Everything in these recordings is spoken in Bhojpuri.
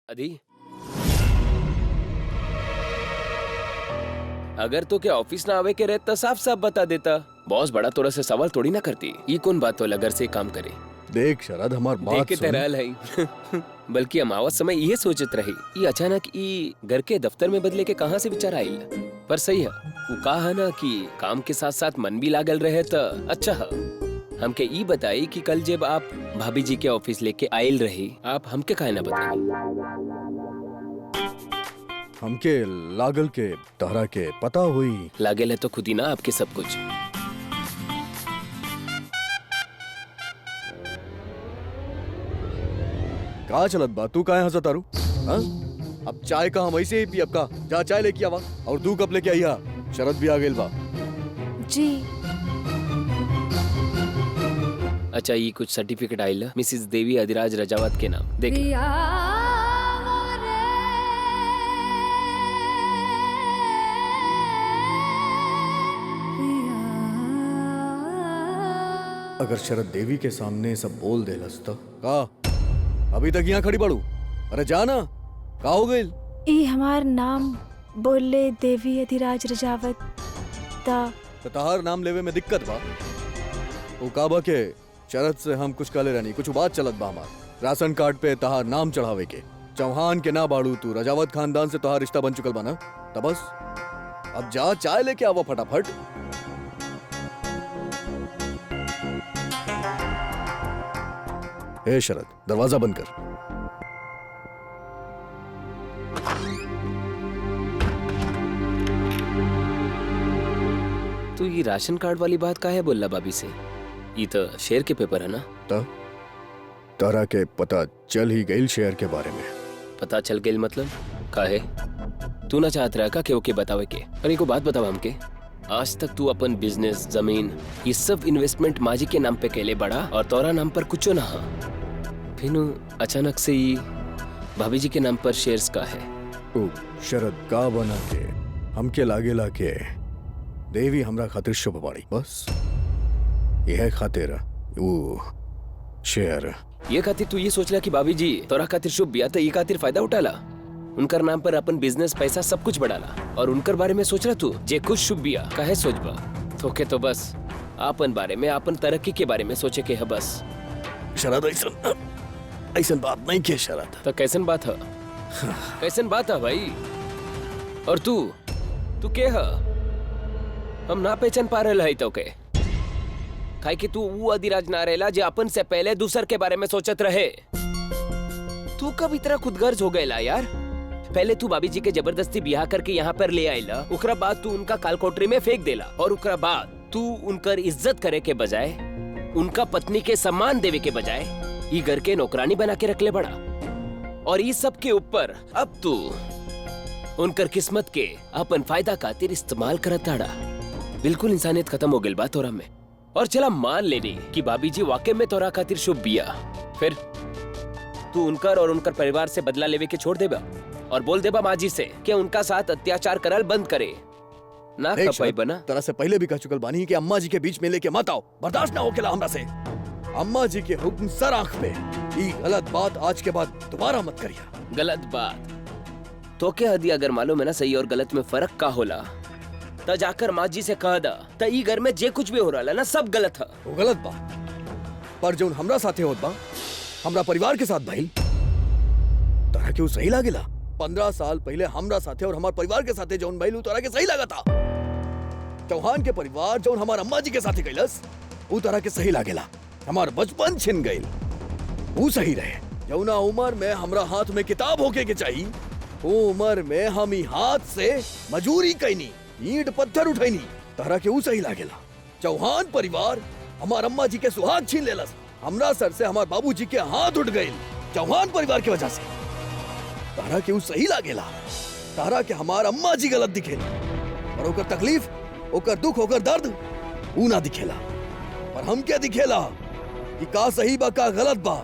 अधी, अगर तो क्या ऑफिस ना आवे के रहता साफ साफ बता देता। बॉस बड़ा तोरा से सवाल थोड़ी ना करती। ये कौन बात तो घर से काम करे। देख शरद, हमार बात देखे सुन। तरह है बल्कि हम आवत समय ये सोचत रही, ये अचानक ई घर के दफ्तर में बदले के कहाँ से विचार आइल। पर सही है, वो कहा ना कि काम के साथ साथ मन भी लागल रहे तो अच्छा है। हमके ई बताई कि कल जब आप भाभी जी के ऑफिस लेके आयल रही, आप हमके काहे ना बताई। हमके लागल के तहरा के पता हुई। लागल है तो खुद ही ना आपके सब कुछ। का चलत बा? तू काहे हंसत तारू? हाँ? अब चाय का हम ऐसे ही पी, अब का जा चाय लेके आवा। और तू कब लेके आई हा? शरद भी आ गेल बा। जी अच्छा, ये कुछ सर्टिफिकेट आइल मिसिस देवी अधिराज रजावत के नाम, देख ले। अगर शरद देवी के सामने सब बोल देलस तो का अभी तक यहाँ खड़ी पड़ू? अरे जाना, का हो गइल? ई हमार नाम बोले देवी अधिराज रजावत ता। तो तहार नाम लेवे में दिक्कत बा? वो का बा के शरद से हम कुछ काले रहनी, कुछ बात चलत बा हमार। राशन कार्ड पे तहार नाम चढ़ावे के। चौहान के ना बाड़ू तू, रजावत खानदान से तहार रिश्ता बन चुकल बा ना। तब बस अब जा चाय लेके आवा फटाफट। ए शरद, दरवाजा बंद कर। तू ये राशन कार्ड वाली बात काहे बोलला भाभी से? ये तो शेयर के पेपर है ना। तारा के पता चल ही गई शेयर के बारे में। पता चल गई मतलब काहे? तू ना चाहत रहा का के ओके बतावे के? अरे को बात बतावा हमके। आज तक तू अपन बिजनेस, जमीन, ये सब इन्वेस्टमेंट माजी के नाम पे केले बड़ा और तोरा नाम पर कुछ ना हा। फिर अचानक से ही भाभी जी के नाम पर शेयर्स का है। ओ शरद, का बना के हमके लागेला के देवी हमरा खातिर शुभ बाड़ी, बस यह खातिर वो शेयर। ये खातिर तू ये सोचला कि भाभी जी तोरा खातिर शुभ बिया तो ये खातिर फायदा उठाला, उनकर नाम पर अपन बिजनेस, पैसा सब कुछ बढ़ाला और उनकर बारे में सोच रहा तू जे कुछ शुभ बिया काहे सोचबा। थोके तो बस अपन बारे में, अपन तरक्की के बारे में सोचे के है बस। शरद ऐसन बात नहीं के शरद। तो कैसन बात है? कैसन बात है भाई? और तू के है? हम ना पहचान पा रहे तो के काहे कि तू वो अधिराज ना रहेला जे अपन से पहले दूसर के बारे में सोचत रहे। तू कब इतना खुदगर्ज हो गएला यार? पहले तू भाभी जी के जबरदस्ती बियाह करके यहाँ पर ले आइला, उकरा बाद तू उनका कालकोटरी में फेंक देला और उकरा बाद तू उनकर इज्जत करे के बजाय, उनका पत्नी के सम्मान देवे के बजाय ये घर के नौकरानी बना के रख ले बड़ा। और ये सब के ऊपर अब तू उनकर किस्मत के अपन फायदा खातिर इस्तेमाल करत ताड़ा। बिल्कुल इंसानियत खत्म हो गई बात तोरा में। और चला मान लेनी कि भाभी जी वाकई में तोरा खातिर शुभ बिया, फिर तू उनकर और उनकर परिवार से बदला लेवे के छोड़ देबा और बोल देबा माजी से कि उनका साथ अत्याचार करल बंद करे ना। कपाई बना तरह से पहले भी कह चुकल बानी कि अम्मा जी के बीच में लेके मत आओ, बर्दाश्त ना हो केला हमरा से। अम्मा जी के हुक्म सर आंख पे। ये गलत बात आज के बाद दोबारा मत करिया। गलत बात तो क्या हदी? अगर मालूम है ना सही और गलत में फर्क का होला तो जाकर माँ जी से कह दा तो ई घर में जे कुछ भी हो रहा ना सब गलत है। वो गलत बात पर जो हमरा साथे होत बा, हमरा परिवार के साथ भइल, तोरा के सही लागेला? 15 साल पहले हमरा साथे और हमार परिवार के साथे जौन भइल तोरा के सही लगा था? चौहान के परिवार जौन हमार अम्मा जी के साथे कैलस वो तोरा के सही लागेला? हमार बचपन छिन गइल वो सही रहे। जौना उम्र में हमरा हाथ में किताब होके के चाहिए, वो उम्र में हम ही हाथ से मजूरी कैनी, ईंट पत्थर उठैनी, तोरा के वो सही लागेला? चौहान परिवार हमार अम्मा जी के सुहाग छीन लेलस, हमरा सर से हमार बाबूजी के हाथ उठ गए चौहान परिवार की वजह से। तारा के वो सही लागेला? तारा के हमार अम्मा जी गलत दिखे और ओकर तकलीफ, ओकर दुख, ओकर दर्द ऊ ना दिखेला, पर हम क्या दिखेला कि का सही बा का गलत बा।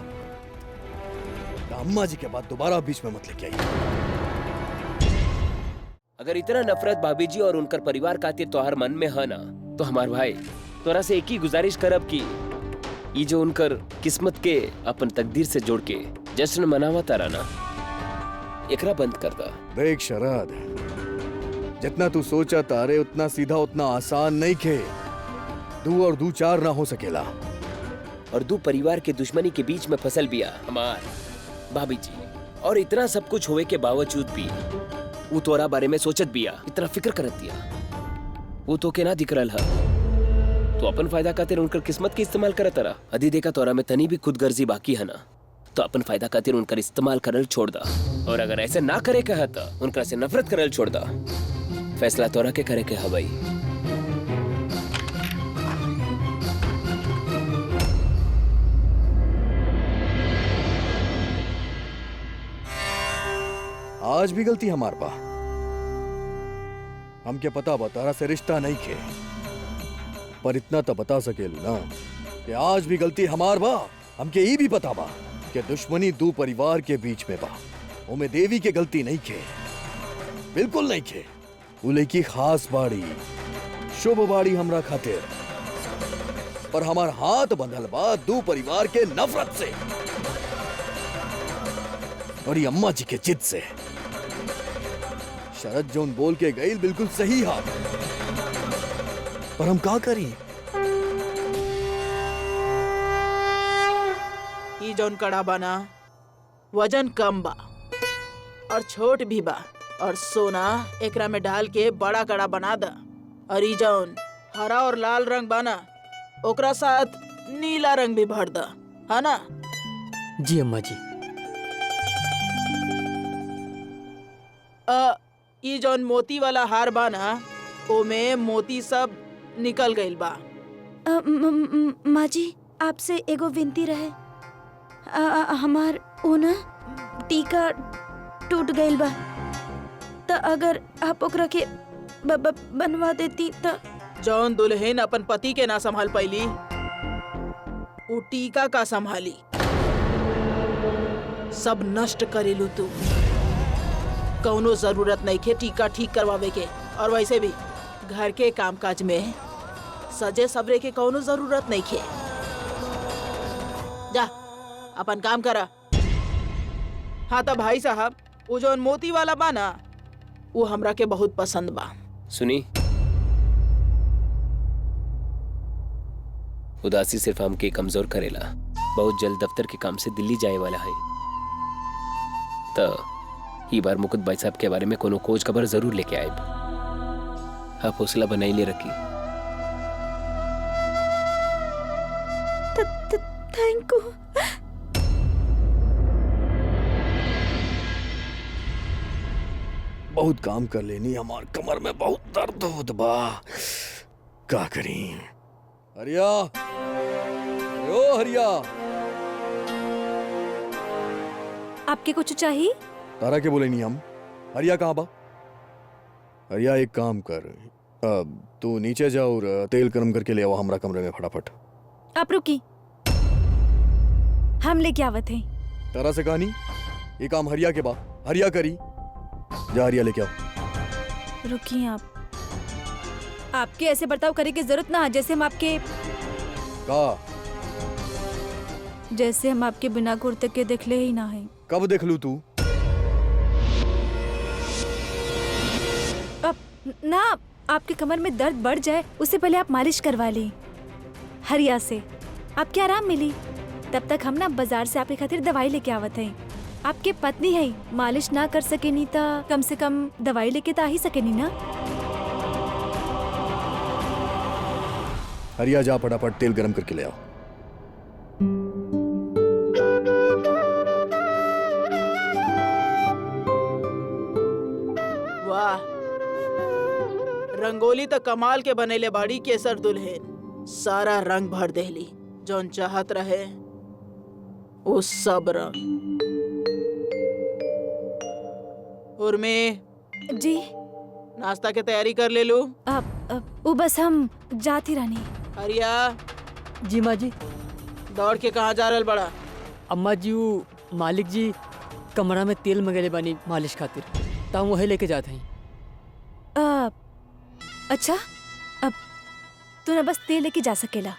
अम्मा जी के बाद दोबारा बीच में मत लेके आई। अगर इतना नफरत भाभी जी और उनकर परिवार खातिर तोहर मन में है ना, तो हमार भाई तोरा से एक ही गुजारिश करब कि ये जो उनकर किस्मत के अपन तकदीर से जोड़ के जश्न मनावा तारा ना, एकरा बंद कर दा। देख शरद, जितना तू सोचा तारे उतना सीधा उतना आसान नहीं खे। 2 और 2 4 ना हो सकेला। और 2 परिवार के दुश्मनी के बीच में फसल बिया हमार भाभी जी। और इतना सब कुछ होवे के बावजूद भी वो तोरा बारे में सोचत बिया, इतना फिक्र करत दिया। वो तो के ना दिख रहल है। तो अपन फायदा खातिर उनकर किस्मत के इस्तेमाल करत रहा। अधी देखा तोरा में तनी भी खुदगर्जी बाकी है ना, तो अपन फायदा खातिर उनकर इस्तेमाल करल छोड़ दा। और अगर ऐसे ना करे कहा तो उनका से नफरत करल छोड़ दा। फैसला तोरा के करे के है भाई। आज भी गलती हमार बा। हमके पता बा तारा से रिश्ता नहीं खे, पर इतना तो बता सकेलू ना कि आज भी गलती हमार बा। हमके ई भी पता बा कि दुश्मनी 2 परिवार के बीच में बा। ओमे देवी के गलती नहीं खे, बिल्कुल नहीं खे। उ लड़की खास बाड़ी, शुभ बाड़ी हमरा खातिर, पर हमार हाथ बंधल बा 2 परिवार के नफरत से और ये अम्मा जी के जिद से। शरद जोन बोल के गई बिल्कुल सही है, पर हम का करी? ई जौन कड़ा बना वजन कम बा और छोट भी बा, और सोना एकरा में डाल के बड़ा कड़ा बना दा। और ई जौन हरा और लाल रंग बना ओकरा साथ नीला रंग भी भर दा, है ना? जी अम्मा जी। ई जौन मोती वाला हार बा ना ओमे मोती सब निकल गइल बा। माँ जी, आपसे एगो विनती रहे। हमार ऊना टीका टूट गइल बा, त अगर आप ओकरा के बनवा देती त। जौन दुल्हन अपन पति के ना संभाल पैली उ टीका का संभाली। सब नष्ट करेलू तू। कौनो जरूरत नहीं खे टीका ठीक करवावे के। और वैसे भी घर के कामकाज में सजे सबरे के कौनो जरूरत नहीं खे। जा अपन काम करा। हाँ तो भाई साहब, वो जौन मोती वाला बा ना वो हमरा के बहुत पसंद बा। सुनी, उदासी सिर्फ हमके कमजोर करेला। बहुत जल्द दफ्तर के काम से दिल्ली जाए वाला है, तो ई बार मुकुट भाई साहब के बारे में कोनो खोज खबर जरूर लेके आए। आप हौसला बनाई ले रखी। Thank you. बहुत काम कर लेनी, हमार कमर में बहुत दर्द होत बा। का करी? हरिया, ओ हरिया, आपके कुछ चाहिए? तारा के बोले नहीं हम। हरिया कहाँ बा? हरिया एक काम कर, अब तू नीचे जा और तेल गरम करके ले आओ हमरा कमरे में फटाफट। आप रुकी, हम लेके आवत हैं। तारा से कहानी ये काम हरिया के बा, हरिया करी। जा हरिया लेके आओ। रुकिए आप। आपके ऐसे बर्ताव करे की जरूरत ना, जैसे हम आपके बिना कुर्ते के देखले ही ना है। कब देख लू तू? अब ना, आपके कमर में दर्द बढ़ जाए उससे पहले आप मालिश करवा ली हरिया से, आपके आराम मिली। तब तक हम ना बाजार से आपके खातिर दवाई लेके आवत हैं। आपके पत्नी है, मालिश ना कर सके नी तो कम से कम दवाई लेके तो आ ही सके नी ना। हरिया जा फटाफट तेल गरम करके ले आओ। वाह, रंगोली तो कमाल के बनेले बाड़ी केसर दुल्हन। सारा रंग भर देली, जौन चाहत रहे वो सब रंग। उर्मी, जी नाश्ता के तैयारी कर ले लू। अब वो बस हम जाती रानी। हरिया, जी माँ जी। दौड़ के कहाँ जा रहल बड़ा? अम्मा जी वो मालिक जी कमरा में तेल मंगेले बानी मालिश खातिर, तो हम वही लेके जाते हैं। अच्छा, अब तू ना बस तेल लेके जा सकेला।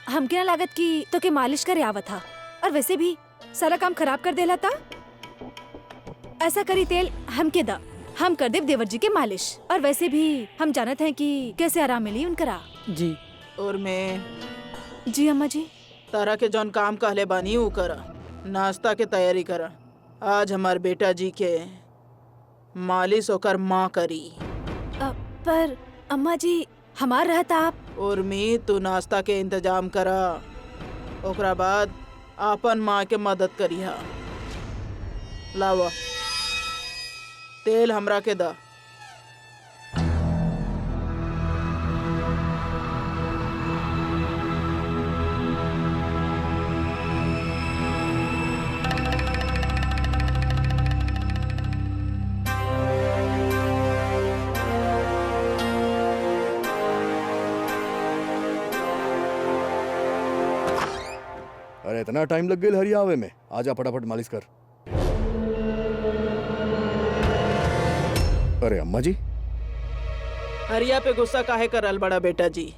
हमके ना लागत कि तो के मालिश करे आवत था, और वैसे भी सारा काम खराब कर देला था। ऐसा करी तेल हमके दा, हम कर देव देवर जी के मालिश। और वैसे भी हम जानत हैं कि कैसे आराम मिली उनकरा। जी। और मैं जी अम्मा जी। तारा के जौन काम कहले बानी ऊ कर, नाश्ता के तैयारी कर। आज हमार बेटा जी के मालिश होकर माँ करी। पर अम्मा जी हमार रहता आप। और मैं तू नाश्ता के इंतजाम करा, ओकरा बाद आपन माँ के मदद करिहा। लावा तेल हमरा के दा। अरे इतना टाइम लग गया हरियावे में, आजा फटाफट मालिश कर। अरे अम्मा जी। हरिया पे गुस्सा काहे करल बड़ा बेटा जी,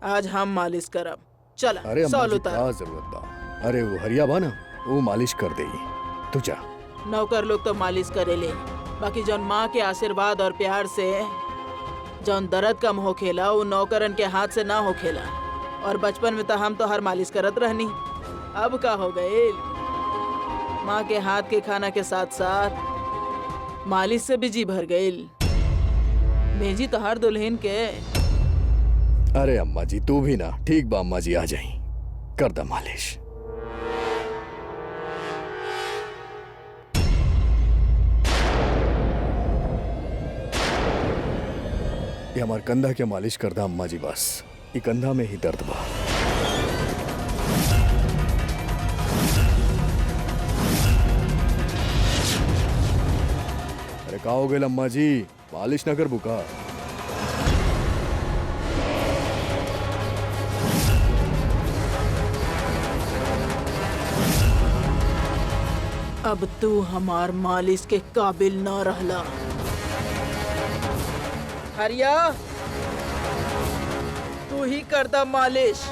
आज हम मालिश करब। चला अरे अम्मा सॉल जी उतार। का जरूरत बा? अरे वो हरिया बा ना, वो मालिश कर देगी। तू जा। नौकर लोग तो मालिश करेले, बाकी जौन माँ के आशीर्वाद और प्यार से जौन दर्द कम होखेला वो नौकरन के हाथ से ना होखेला। और बचपन में तो हम तो हर मालिश करत रहनी, अब का हो गए? माँ के हाथ के खाना के साथ साथ मालिश से भी जी भर गईल। भेजी तो हर दुल्हन के। अरे अम्मा जी तू भी ना। ठीक बा अम्मा जी, आ जाई, कर दा मालिश। ये हमार कंधा के मालिश कर दा अम्मा जी, बस ये कंधा में ही दर्द बा। अरे का हो गए अम्मा जी, मालिश न कर बुका? अब तू हमार मालिश के काबिल ना रहला। हरिया तू ही कर दा मालिश।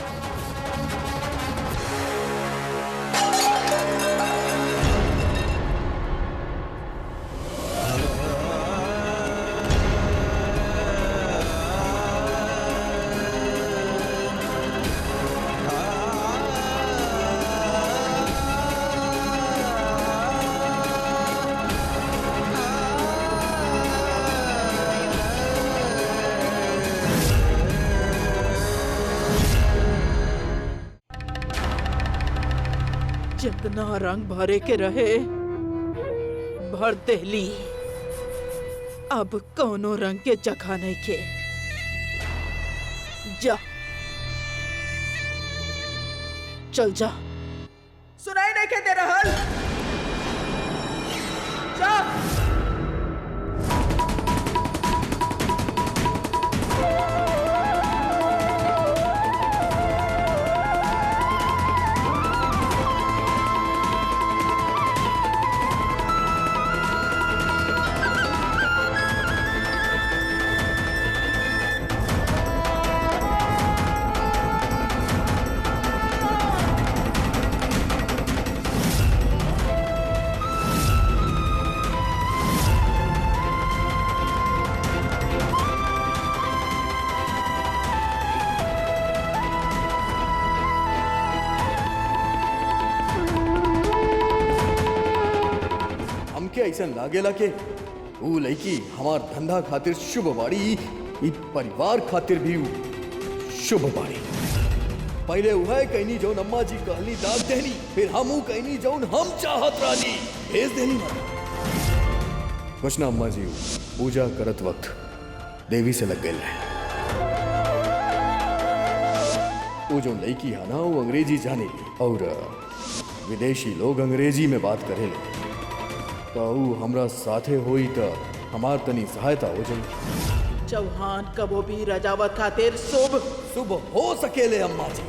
जितना रंग भरे के रहे भर देली, अब कौनो रंग के जगह नहीं के। जा चल जा। सुनाई नहीं के दे रहल? जा। हमके ऐसा लागेला के ऊ लड़की हमार धंधा खातिर शुभ बाड़ी, ई परिवार खातिर भी शुभ बाड़ी। पहले उहे कहनी जौन अम्मा जी कहली दाग देनी, फिर हम ऊ कहनी जौन हम चाहत रानी भेज देनी ना। कुछ ना अम्मा जी, पूजा करत वक्त देवी से लग गए रहे। वो जो लड़की है ना वो अंग्रेजी जाने और विदेशी लोग अंग्रेजी में बात करेले, तो हमरा साथे होई तो हमार तनी सहायता हो जाई। चौहान कबो भी रजावत खातिर शुभ शुभ हो सकेले अम्मा जी।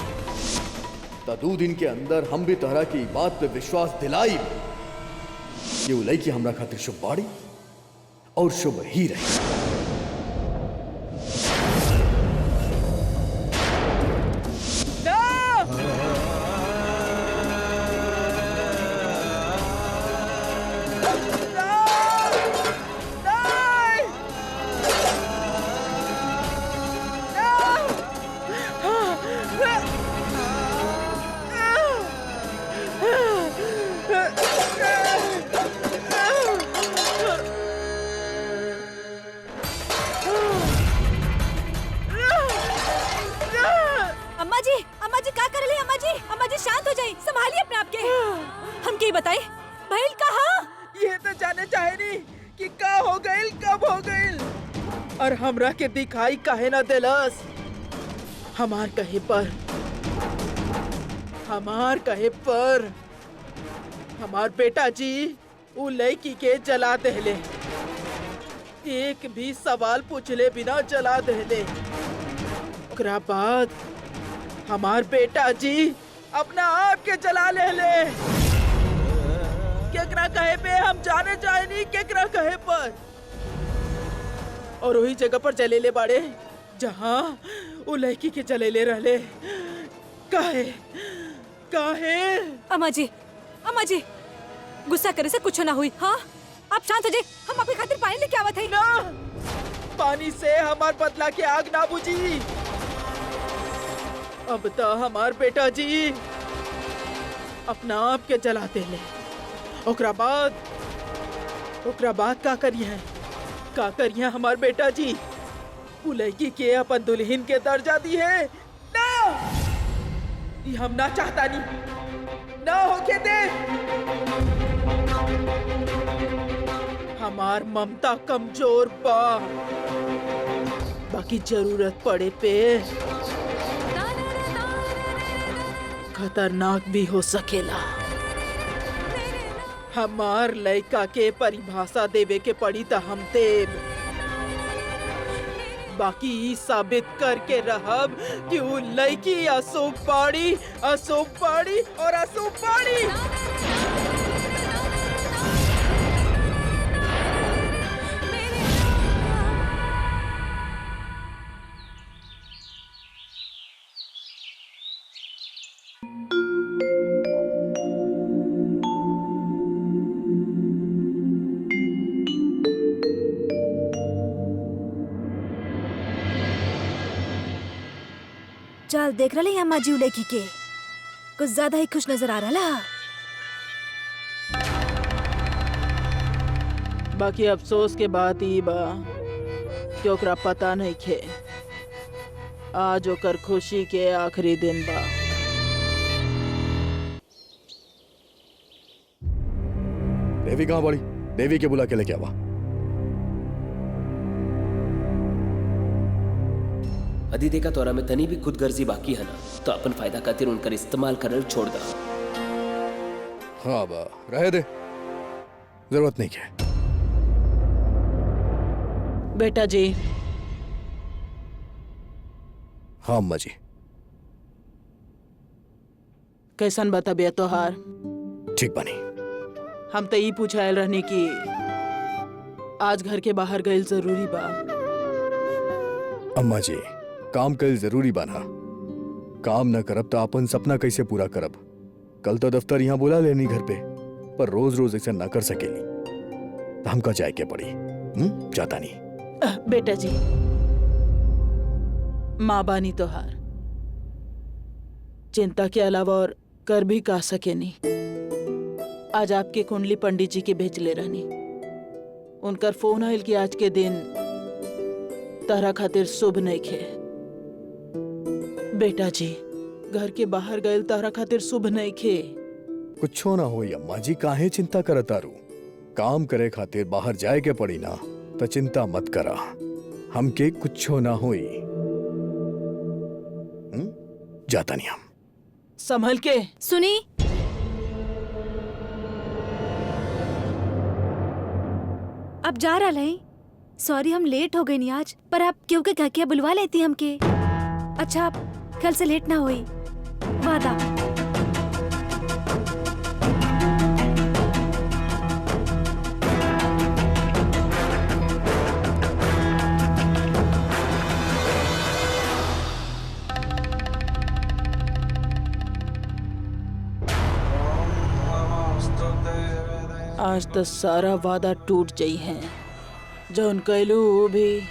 तो 2 दिन के अंदर हम भी तोहरा की बात पे विश्वास दिलाई कि वो लड़की हमरा खातिर शुभ बाड़ी और शुभ ही रही। और हमरा के दिखाई काहे ना देलस। हमार कहे पर हमार बेटा जी उ लड़की के जला देले, एक भी सवाल पूछले बिना जला देले। ओकरा बाद हमार बेटा जी अपना आप के जला ले। केकरा कहे पे हम जाने चाहेनी, केकरा कहे पर, और वही जगह पर जलेले बाड़े जहाँ उ लड़की के जलेले रहले। काहे? अम्मा जी गुस्सा करे से कुछ ना हुई। हाँ आप शांत हो जाइए, हम आपके खातिर पानी लेके आवत है। ना, पानी से हमार बदला के आग ना बुझी। अब तो हमार बेटा जी अपना आप के जलाते ले। ओकरा बाद का करिए हमार बेटा जी? उ लड़की के अपन दुल्हन के दर्जा दी है ना, ये हम ना चाहता नहीं, ना होके दे। हमार ममता कमजोर बा, बाकी जरूरत पड़े पे खतरनाक भी हो सकेला। हमार लड़का के परिभाषा देवे के पड़ी तो हम देव, बाकी ई साबित करके रहब कि वो लड़की अशुभ बाड़ी और अशुभ बाड़ी। चल देख रही अम्मा जी लड़की के कुछ ज्यादा ही खुश नजर आ रहा। बाकी अफसोस के बात ई बा कि ओकरा पता नहीं खे आज ओकर खुशी के आखिरी दिन बा। देवी कहाँ बड़ी? देवी के बुला के लेके आवा। अदी देखा तोरा में तनी भी खुदगर्जी बाकी है ना, तो अपन फायदा खातिर उनकर इस्तेमाल करल छोड़ दा। हाँ बा रहे दे, जरूरत नहीं है। बेटा जी। हाँ अम्मा जी। कैसन बा तबियत तोहार? ठीक बनी। हम तो ई पूछायल रहनी कि आज घर के बाहर गइल जरूरी बा। अम्मा जी काम कल जरूरी बना, काम न करब तो अपन सपना कैसे पूरा करब? कल तो दफ्तर यहाँ बुला लेनी घर पे, पर रोज रोज ऐसा ना कर सकेली तो हमका जाए के पड़ी। जाता नहीं। बेटा जी माँ बानी तोहार, चिंता के अलावा और कर भी का सके नहीं। आज आपके कुंडली पंडित जी के भेजले रहनी, उनकर फोन आयल कि आज के दिन तारा खातिर शुभ नहीं खे। बेटा जी घर के बाहर गए तारा खातिर शुभ नहीं खे। कुछो ना होई अम्मा जी, काहे चिंता करत तारू? काम करे खातिर बाहर जाए के पड़ी ना, तो चिंता मत करा, हमके कुछो ना होई। जाता नहीं हम। संभल के। सुनी अब जा रहा है। सॉरी हम लेट हो गए नहीं आज, पर आप क्यों के घर के बुलवा लेती हमके। अच्छा आप कल से लेट ना हुई, वादा। आज तो सारा वादा टूट जाई है, जौन कैलू वो भी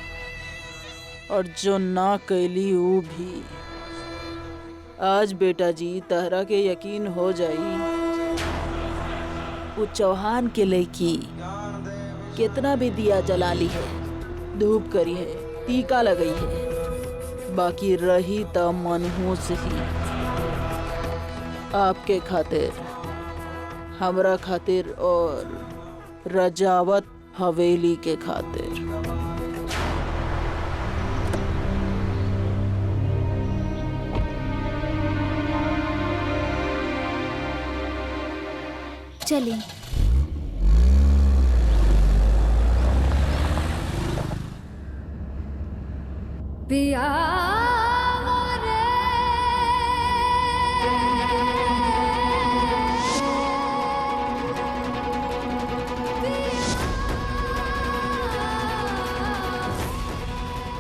और जो ना कैली वो भी। आज बेटा जी तहरा के यकीन हो जाई वो चौहान के लड़की कितना भी दिया जला ली है, धूप करी है, टीका लगई है, बाकी रही त मनहूस ही। आपके खातिर, हमरा खातिर और रजावत हवेली के खातिर। चलिए।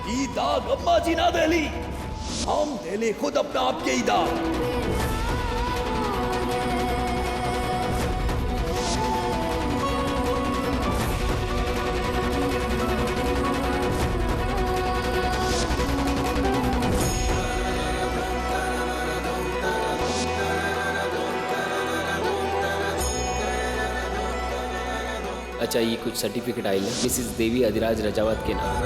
ई दाग अम्मा जी ना देली, हम देले खुद अपना आपके ही दाग। अच्छा, ये कुछ सर्टिफिकेट आइल मिसिस देवी अधिराज रजावत के नाम।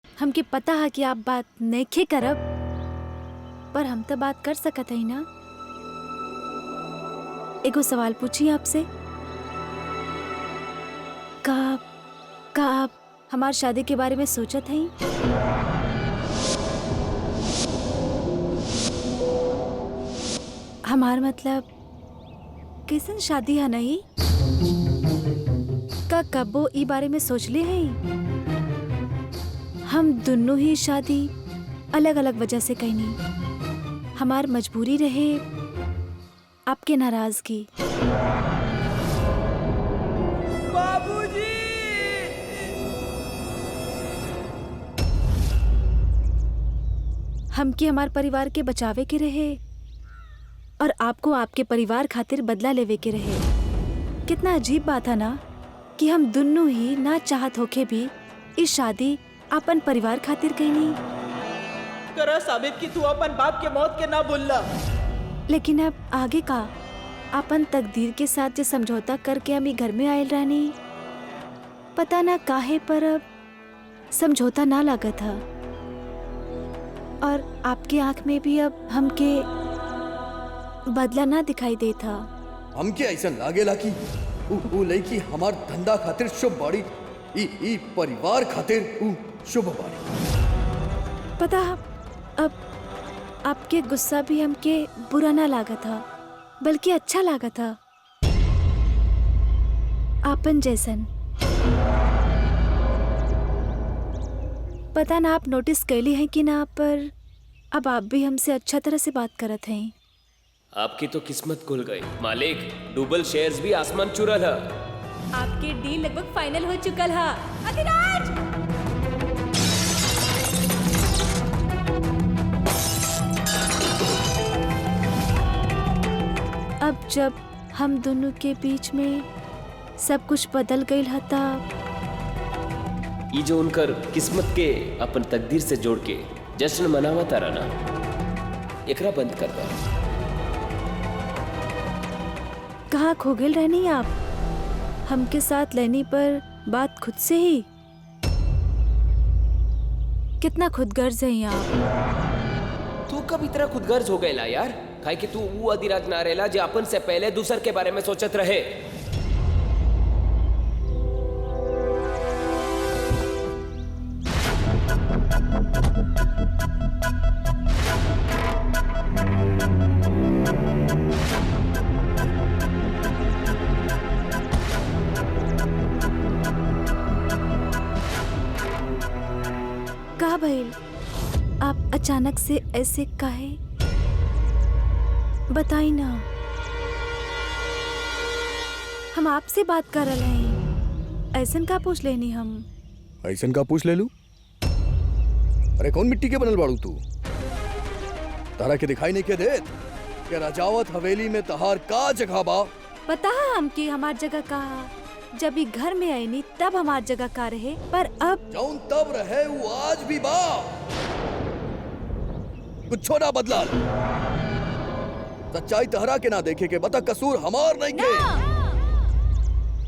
हमके पता है कि आप बात नइखे करब, पर हम तो बात कर सकत हई ना। एगो सवाल पूछी आपसे, का आप हमार शादी के बारे में सोचत हई? हमार मतलब कैसन शादी है नहीं? का कबो ई बारे में सोचले हई? हम दोनों ही शादी अलग अलग वजह से कईनी। हमार मजबूरी रहे आपके नाराजगी। हमके हमार परिवार के बचावे के रहे और आपको आपके परिवार खातिर बदला लेवे के रहे। कितना अजीब बात है ना कि हम दोनों ही ना चाहत होके भी इस शादी अपन परिवार खातिर कईनी। करा साबित कि तू अपन बाप के मौत के ना भूलला। लेकिन अब आगे का? अपन तकदीर के साथ जो समझौता करके हम घर में आयल रहनी, पता ना काहे पर अब समझौता ना लगा था और आपके आंख में भी अब हमके बदला ना दिखाई देता। हमके ऐसा लागेला कि ऊ लड़की हमार धंधा खातिर शुभ बाड़ी, ई परिवार खातिर ऊ शुभ बाड़ी। पता अब आपके गुस्सा भी हमके बुरा ना लगा था, बल्कि अच्छा लगा था। आपन जैसन। पता ना आप नोटिस कैली हैं कि ना, पर अब आप भी हमसे अच्छा तरह से बात करत हैं। आपकी तो किस्मत खुल गई मालिक, डुबल शेयर्स भी आसमान चुरल है। आपके डील लगभग फाइनल हो चुकल है। अधिराज! अब जब हम दोनों के बीच में सब कुछ बदल गई था, ये जो उनकर किस्मत के अपन तकदीर से जोड़ के जश्न मनावा तारा ना, एकरा बंद कर दो। कहाँ खो गए रहनी आप? हमके साथ लेने पर बात खुद से ही। कितना खुदगर्ज हैं आप। तू कब इतना खुदगर्ज हो गएला यार? काहे कि तू वो अधिराज ना रहेला जो अपन से पहले दूसर के बारे में सोचत रहे। का भइल? आप अचानक से ऐसे काहे? बताई ना। हम आपसे बात कर रहे हैं, ऐसन का पूछ लेनी हम? ऐसन का पूछ ले लू? अरे कौन मिट्टी के बनल बाड़ू तू? तारा के दिखाई नहीं के देत कि राजावत हवेली में तहार का जगह बा? पता है हमके हमार जगह कहा। जब ये घर में आई नहीं तब हमार जगह का रहे, पर अब जौन तब रहे वो आज भी बा। कुछ ना बदलाल। सच्चाई तहरा के ना देखे के बता, कसूर हमार नहीं के।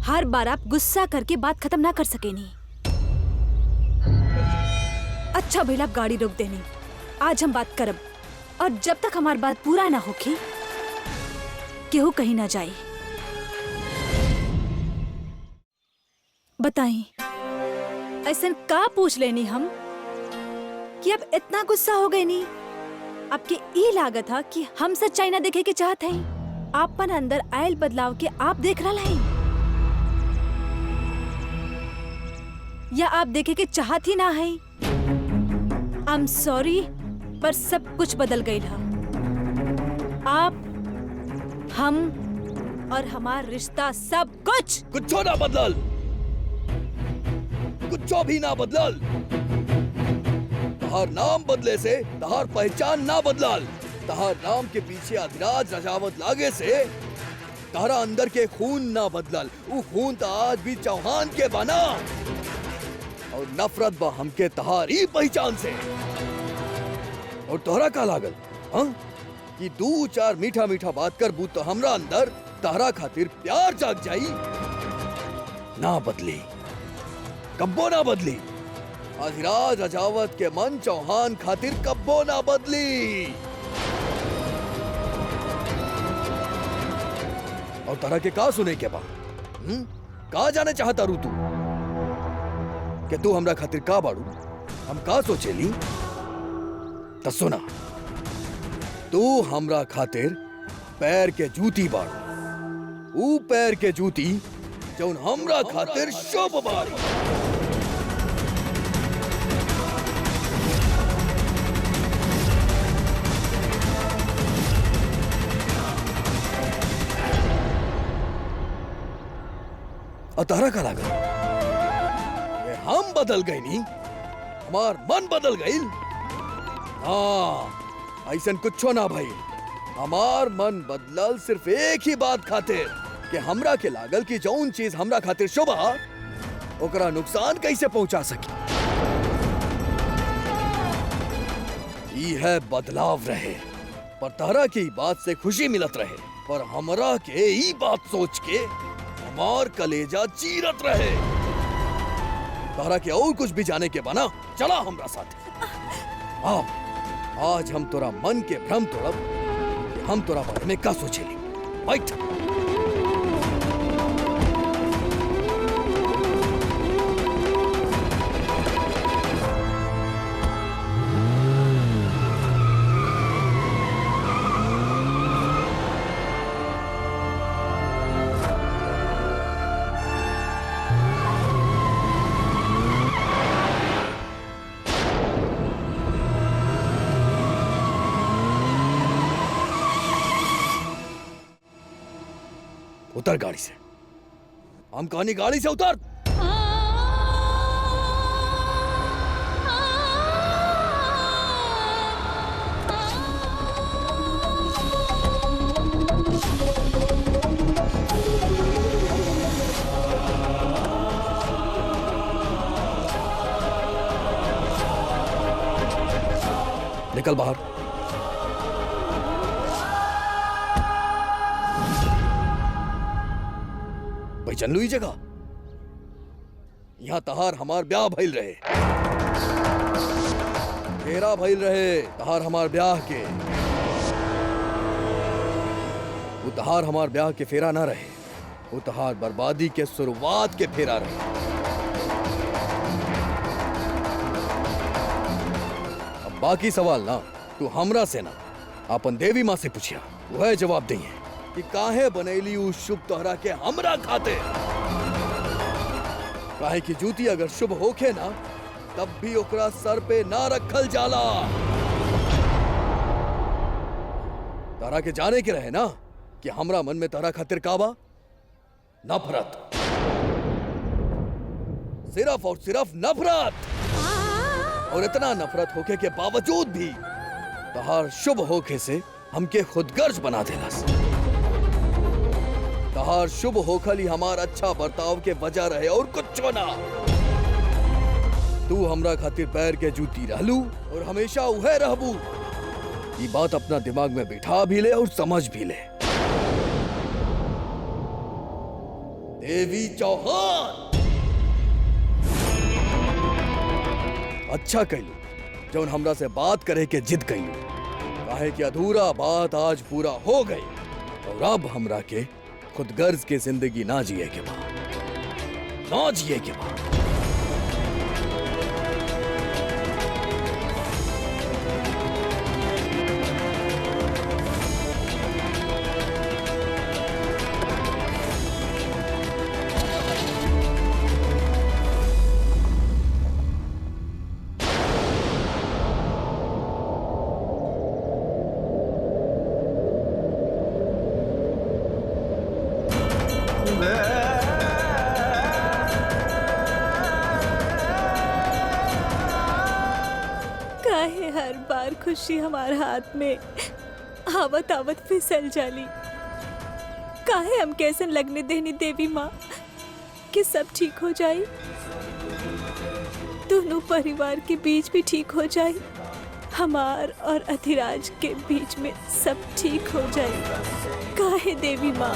हर बार आप गुस्सा करके बात खत्म ना कर सके नहीं। अच्छा भैया, आप गाड़ी रोक देनी। आज हम बात करब और जब तक हमारी बात पूरा ना होगी केहू कहीं ना जाए। बताई ऐसा का पूछ लेनी हम कि अब इतना गुस्सा हो गए नी? आपके ये लागत था कि हम सच्चाई ना देखे के चाहते हैं? आपन अंदर आयल बदलाव के आप देख रहा है या आप देखे के चाहत ही ना है? आई एम सॉरी पर सब कुछ बदल गई था। आप, हम और हमारा रिश्ता सब कुछ कुछो ना बदलल, कुछो भी ना बदलल। तहार नाम बदले से तहार पहचान ना बदलल। तहार नाम के पीछे अधिराज रजावत लागे से तहरा अंदर के खून ना बदलल। वो खून तो आज भी चौहान के बना और नफरत बा हमके तहारी पहचान से। और तोहरा का लागल हाँ कि 2-4 मीठा मीठा बात कर बूत तो हमरा अंदर तहरा खातिर प्यार जाग जाई? ना बदली, कब्बो ना बदली। अधिराज रजावत के मन चौहान खातिर कब्बो ना बदली। और तरह के का सुने के बा? का जाने चाहता रू तू कि तू हमरा खातिर का बाड़ू? हम का सोचेली? तो सुना, तू हमरा खातिर पैर के जूती बाड़ू। ऊ पैर के जूती जौन हमरा खातिर शुभ बाड़ी। अतारा का लगा ये हम बदल गए नी? हमार मन बदल गई? हाँ, ऐसन कुछो ना भाई। हमार मन बदलल सिर्फ एक ही बात खातिर कि हमरा के लागल कि जौन चीज हमरा खातिर शुभ हा ओकरा नुकसान कैसे पहुंचा सकी। ई है बदलाव रहे पर तहरा की बात से खुशी मिलत रहे, पर हमरा के ई बात सोच के हमार कलेजा चीरत रहे। तहरा के और कुछ भी जाने के बना चला हमरा साथ। आओ, आज हम तोरा मन के भ्रम तोड़ब कि हम तोरा बारे में का सोचेली। बैठ। उतर गाड़ी से। हम कहानी गाड़ी से उतर। निकल बाहर। पहचान लू ई जगह? यहाँ तहार हमार ब्याह भइल रहे। फेरा भइल रहे तहार हमार ब्याह के। वो तहार हमार ब्याह के फेरा ना रहे, वो तहार बर्बादी के शुरुआत के फेरा रहे। अब बाकी सवाल ना तू हमरा से ना अपन देवी माँ से पूछिया, वह जवाब दिए कि काहे बनैली उ शुभ तोहरा के हमरा खाते। काहे की जूती अगर शुभ होखे ना तब भी ओकरा सर पे ना रखल जाला। तारा के जाने के रहे ना कि हमरा मन में तारा खातिर काबा नफरत, सिर्फ और सिर्फ नफरत। और इतना नफरत होके के बावजूद भी तहार शुभ होके से हमके खुदगर्ज बना देलस। तहार शुभ होखल ही हमार अच्छा बर्ताव के वजह रहे और कुछ ना। तू हमरा खातिर पैर के जूती रहलू और हमेशा उहे रहबू। ये बात अपना दिमाग में बिठा भी ले और समझ भी ले। देवी चौहान, अच्छा कहलू जौन हमरा से बात करे के जिद कहलू। काहे कि अधूरा बात आज पूरा हो गई और अब हमरा के खुदगर्ज के जिंदगी ना जिए के बाद ना जिए के बाद। काहे हर बार खुशी हमारे हाथ में आवत आवत फिसल जाली। काहे हम कैसन लगने देनी देवी माँ कि सब ठीक हो जाए, दोनों परिवार के बीच भी ठीक हो जाए, हमार और अधिराज के बीच में सब ठीक हो जाए। काहे देवी माँ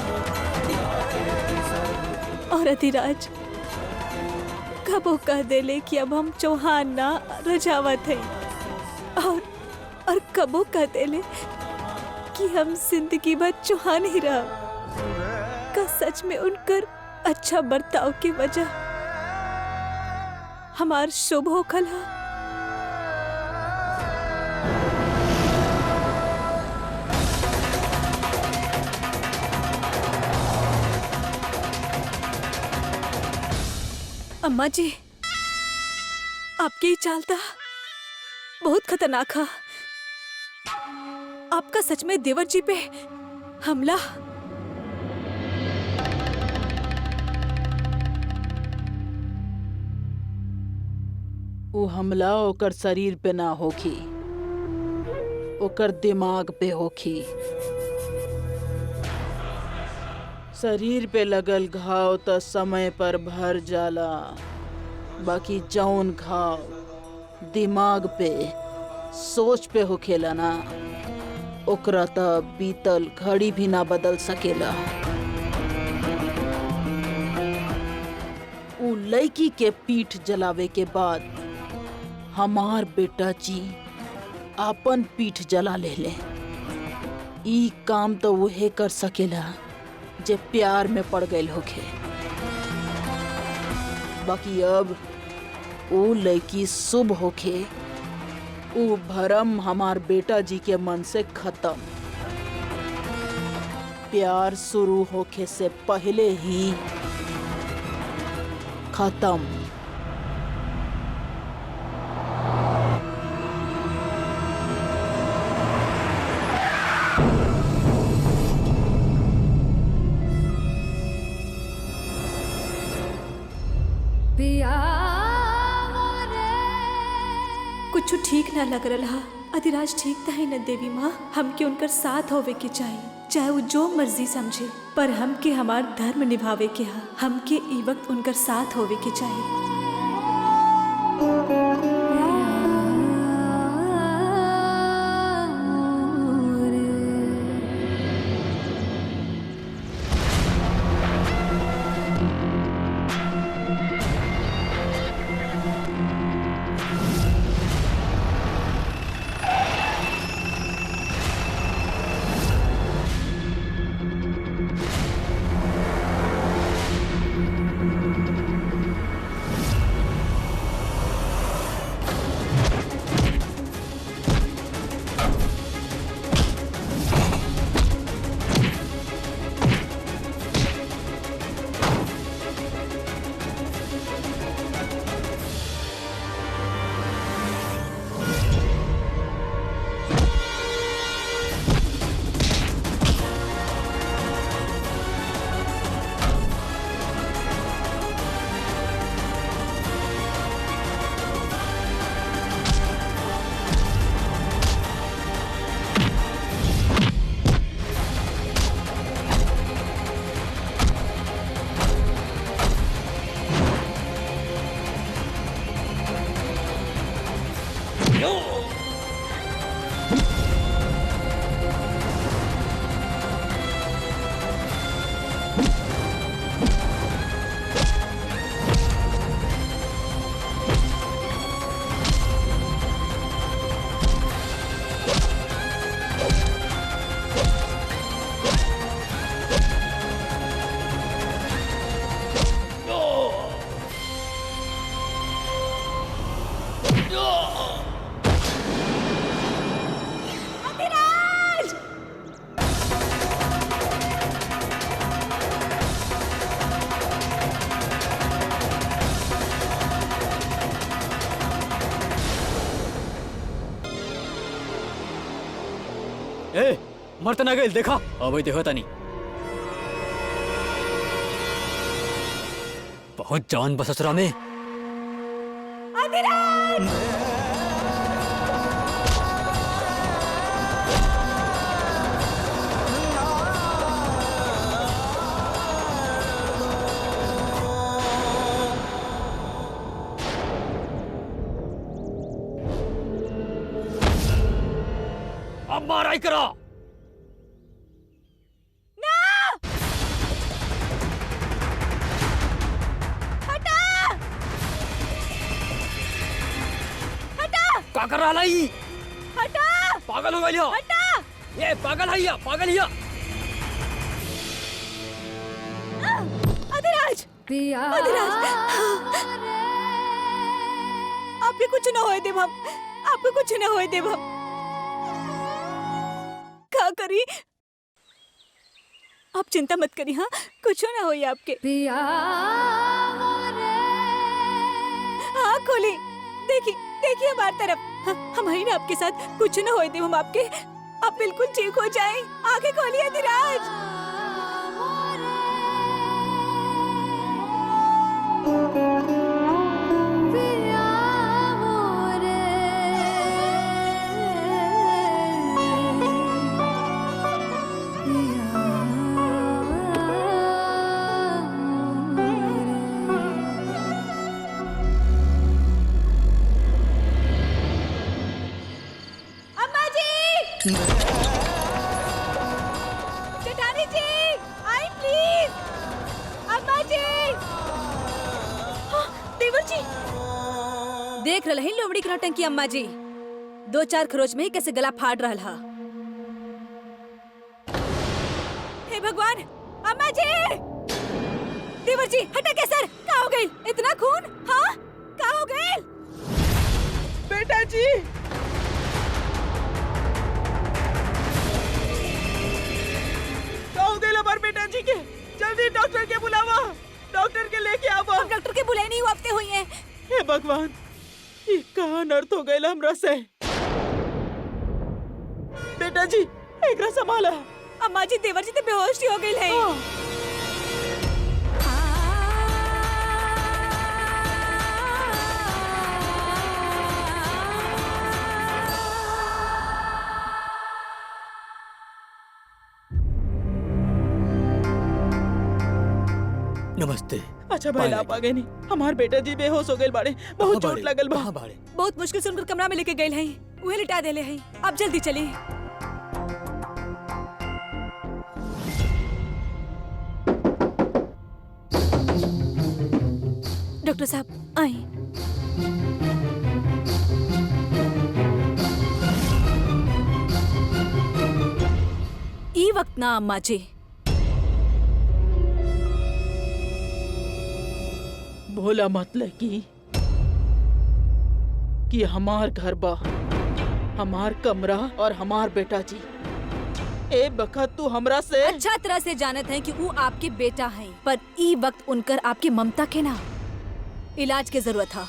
और अधिराज कबो कह देले कि अब हम चौहान ना रजावत है, और कबो कह देले कि हम जिंदगी भर चौहान ही रह। का सच में उनकर अच्छा बर्ताव की वजह हमार शुभ होखल है। अम्मा जी, आपकी ही चालता बहुत खतरनाक है। आपका सच में देवर जी पे हमला? वो हमला ओकर शरीर पे ना होखी, ओकर दिमाग पे होखी। शरीर पे लगल घाव त समय पर भर जाला, बाकी जौन घाव दिमाग पे, सोच पे होखेला ना, ओकरा त बीतल घड़ी भी ना बदल सकेला। उ लड़की के पीठ जलावे के बाद हमार बेटा जी आपन पीठ जला ले। ई काम तो वहे कर सकेला जे प्यार में पड़ गए होखे। बाकी अब वो लड़की शुभ होखे, वो भरम हमार बेटा जी के मन से खत्म। प्यार शुरू होखे से पहले ही खत्म। कुछ ठीक ना लग रहा। अधिराज ठीक था ही न देवी माँ, हमके उनकर साथ होवे के चाहिए, चाहे वो जो मर्जी समझे, पर हमके हमार धर्म निभावे के हा। हमके ई वक्त उनकर साथ होवे के चाहिए। ए मरत ना गइल देखा अब देखो तनी बहुत जवान बससुरा में अब माराई करो का कर रहा लाई हटा पागल हो गया हटा ये पागल है या पागल है अधिराज अधिराज आपके कुछ ना होए देव हम आपके कुछ ना होए देव हम क्या करी आप चिंता मत करी हाँ कुछ ना होए आपके हाँ खोली देखिए देखिए हमारी तरफ हम हैं ना आपके साथ कुछ ना होए देव हम आपके आप बिल्कुल ठीक हो जाएं आंखें खोलिए अधिराज जेठानी जी आई प्लीज अम्मा जी देवर जी देख रहे हैं लोमड़ी के नौटंकी अम्मा जी 2-4 खरोच में ही कैसे गला फाड़ रहा हे भगवान अम्मा जी देवर जी हटा के सर क्या हो गई इतना खून हाँ क्या हो गई बेटा जी हमारे बेटा जी के जल्दी डॉक्टर के बुलावा डॉक्टर के लेके आवा डॉक्टर के बुलाए नहीं हफ्ते हुई हैं हे भगवान ये कहाँ नर्थ हो गए हमरा से बेटा जी एकरा संभाला अम्मा जी देवर जी तो बेहोश ही हो गई है नमस्ते अच्छा भाई आप आ गए नहीं हमार बेटा जी बेहोश हो गए बाड़े बहुत चोट लगल बा बहुत मुश्किल से उनकर कमरा में लेके गए हैं वही लिटा देले हैं अब जल्दी चलिए डॉक्टर साहब आए ई वक्त ना अम्मा जी भोला मत लगी कि हमार घर बा हमार कमरा और हमार बेटा जी ए बखत तू हमरा से अच्छा तरह से जानत हैं कि वो आपके बेटा हैं पर ई वक्त उनकर आपके ममता के ना इलाज के जरूरत था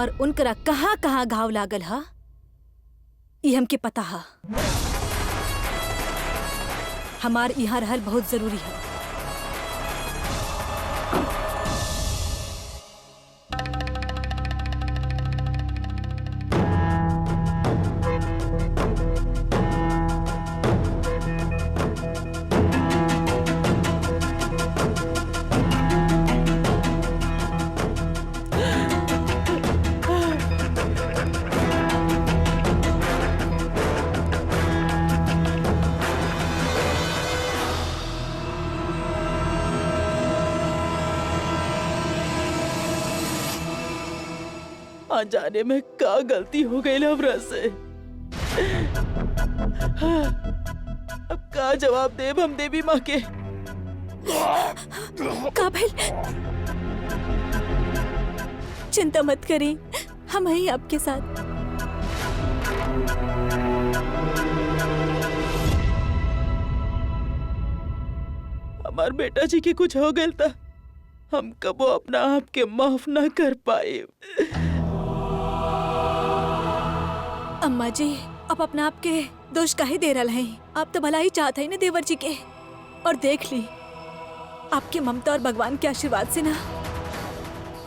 और उनकरा कहाँ कहाँ घाव लागल हा ये हमके पता हा हमार यहाँ रहल बहुत जरूरी है जाने में का गलती हो गई हमरा से अब का जवाब देब हम देवी माँ के काबिल चिंता मत करें हम हैं आपके साथ हमार बेटा जी के कुछ हो गया था हम कबो अपना आप के माफ ना कर पाए अम्मा जी आप अपना आप के दोष काहे दे रहा है? आप तो भला ही चाहते हैं ना देवर जी के। और देख ली आपके ममता और भगवान के आशीर्वाद से ना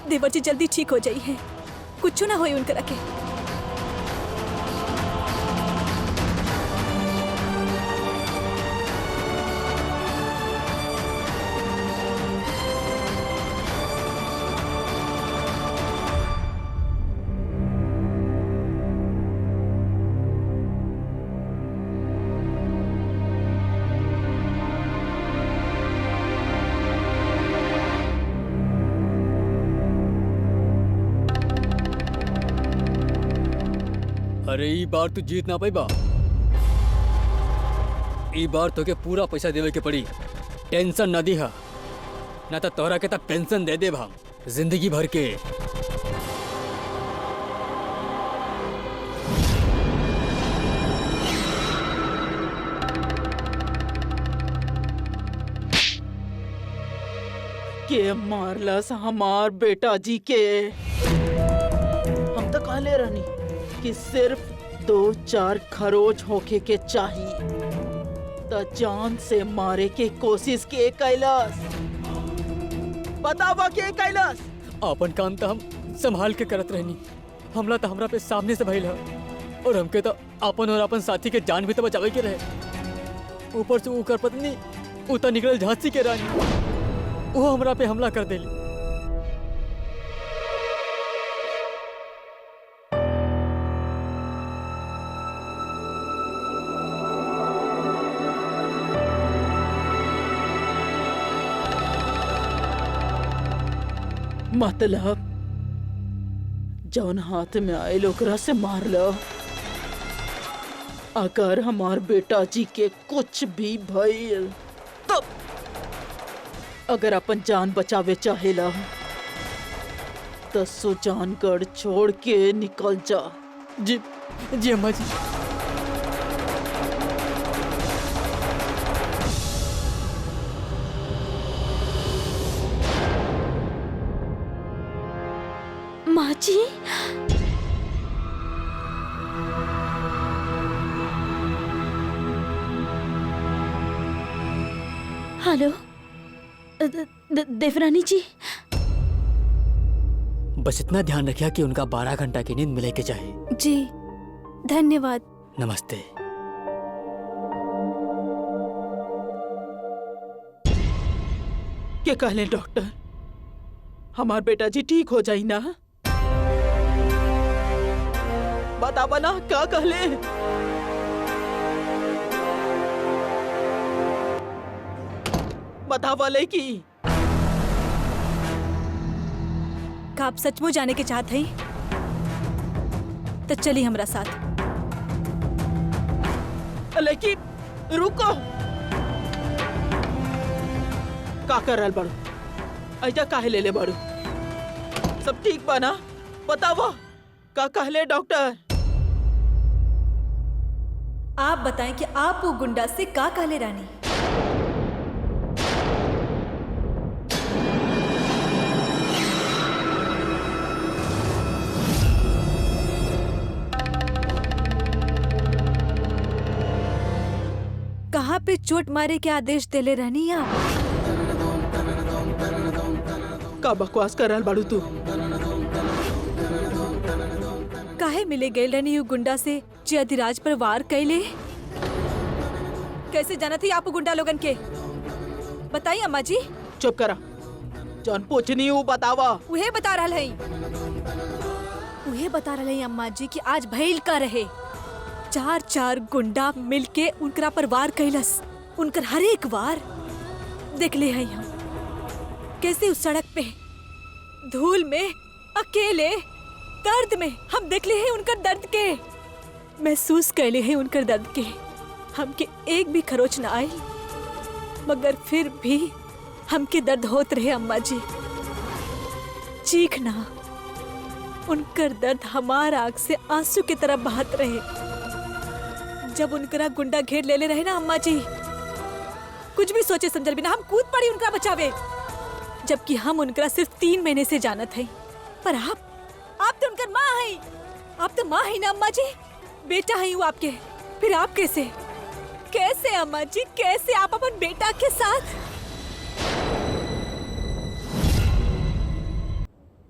देवर जी जल्दी ठीक हो जाई है, कुछ ना होई उनके रखे। अरे ई बार तू जीत ना पाई बा। ई बार तो के पूरा पैसा देवे के पड़ी। टेंशन ना दीहा, ना तो तोहरा के तब पेंशन दे दे हम जिंदगी भर के। के मारलस हमार बेटा जी के। हम तो कहले रहनी कि सिर्फ 2-4 खरोच होके के चाहिए, तो जान से मारे के कोशिश के कैलस। बतावा के कैलस। अपन काम तो हम संभाल के करत रहनी, हमला तो हमरा पे सामने से भइल ह और हमके तो अपन और अपन साथी के जान भी तो बचावे के रहे। ऊपर से ओकर पत्नी उता निकल झांसी के रानी, वो हमरा पे हमला कर देली। मतलब जौन हाथ में आए ओकरा से मार लो। अगर हमार बेटा जी के कुछ भी भइल तो अगर अपन जान बचावे चाहेला तो सुजानगढ़ छोड़ के निकल जा। जी जी अम्मा जी। माँ जी, हेलो देवरानी जी। बस इतना ध्यान रखिया कि उनका 12 घंटा की नींद मिले के चाहे। जी धन्यवाद। नमस्ते। क्या कहले डॉक्टर? हमार बेटा जी ठीक हो जाई ना? बतावा ना क्या कहले? बतावा ले की का आप सचमुच जाने के चाहते हैं तो चलिए हमरा साथ। लेकिन रुको, का कर रहल बाड़ू? ऐजा काहे ले बाड़ू? सब ठीक बा ना? बतावा का कहले डॉक्टर? आप बताएं कि आप वो गुंडा से का कहले रानी? कहाँ पे चोट मारे के आदेश देले रहनी आप? का बकवास कर रहल बाड़ू तू? काहे मिले गए रहनी यू गुंडा से जे अधिराज पर वार कैले? कैसे जाना थी आप गुंडा लोगन के? बताइए अम्मा जी। चुप करा, जौन पूछनी वो बतावा। उहे बता रहा है, उहे बता रहा है अम्मा जी कि आज भइल का रहे 4 गुंडा मिलके उनकरा पर वार कैलस। उनकर हर एक वार देख ले हैं हम, कैसे उस सड़क पे धूल में अकेले दर्द में हम देख ले हैं उनकर दर्द के, महसूस कैले हैं उनकर दर्द के। हमके एक भी खरोच ना आए, मगर फिर भी हमके दर्द होत रहे अम्मा जी। चीखना, उनकर दर्द हमारा आँख से आंसू की तरह बहत रहे। जब उनकरा गुंडा घेर ले रहे ना अम्मा जी, कुछ भी सोचे समझल बिना हम कूद पड़ी उनका बचावे, जबकि हम उनकरा सिर्फ 3 महीने से जानत हैं। पर आप तो उनकर माँ हैं, आप तो माँ हैं ना अम्मा जी? बेटा है वो आपके, फिर आप कैसे कैसे अम्मा जी, कैसे आप अपन बेटा के साथ?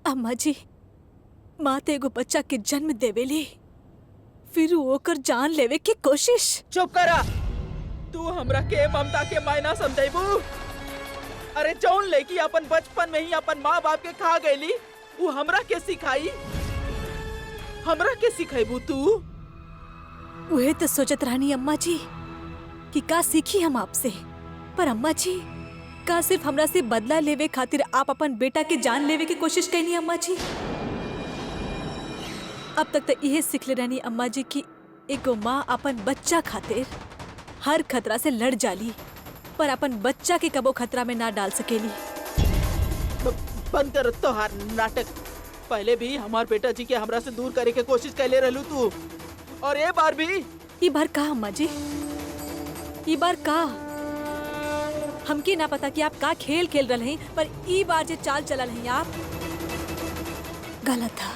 अम्मा जी, माँ ते एगो बच्चा के जन्म देवेली, फिर वो ओकर जान लेवे की कोशिश। चुप करा। तू हमरा के ममता के मायना समझाइबू? अरे जौन लेकी अपन बचपन में ही अपन माँ बाप के खा गईली, वो हमरा के सिखाई? हमरा के सिखाइबू तू? वही तो सोचत रहनी अम्मा जी कि का सीखी हम आपसे, पर अम्मा जी का सिर्फ हमरा से बदला लेवे खातिर आप अपन बेटा के जान लेवे की कोशिश करनी अम्मा जी? अब तक तो यही सीख ले रहनी अम्मा जी कि एगो माँ अपन बच्चा खातिर हर खतरा से लड़ जाली, पर अपन बच्चा के कबो खतरा में ना डाल सकेली। बंद कर तोहार नाटक। पहले भी हमार बेटा जी के हमरा से दूर करे के कोशिश कैले रहलू तू, और ये बार भी। ई बार का अम्मा जी, ई बार का? हमके ना पता कि आप का खेल खेल रहे हैं, पर ई बार जे चाल चलल हैं आप, गलत था,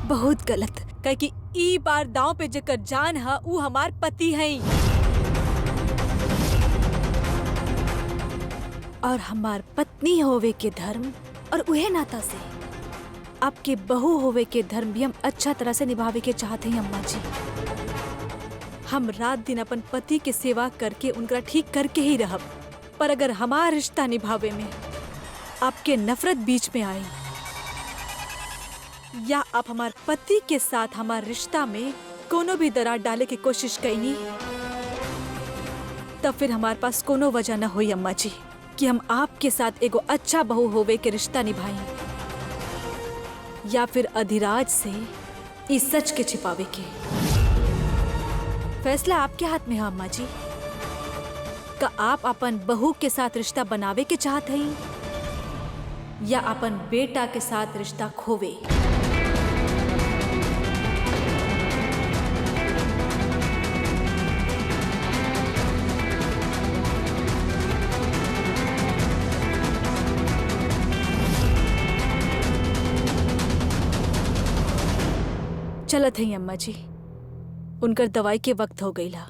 बहुत गलत। कहे कि ई बार दांव पे जेकर जान है वो हमार पति हैं, और हमार पत्नी होवे के धर्म और उहे नाता से आपके बहू होवे के धर्म भी हम अच्छा तरह से निभावे के चाहते हैं अम्मा जी। हम रात दिन अपन पति के सेवा करके उनका ठीक करके ही रहब, पर अगर हमारा रिश्ता निभावे में आपके नफरत बीच में आई, या आप हमारे पति के साथ हमारे रिश्ता में कोनो भी दरार डाले की कोशिश कईनी, तब फिर हमारे पास कोनो वजह न होई अम्मा जी कि हम आपके साथ एगो अच्छा बहू होवे के रिश्ता निभाएं, या फिर अधिराज से इस सच के छिपावे के। फैसला आपके हाथ में है अम्मा जी। का आप अपन बहू के साथ रिश्ता बनावे के चाहते हैं, या अपन बेटा के साथ रिश्ता खोवे? चलत है अम्मा जी, उनकर दवाई के वक्त हो गई ला।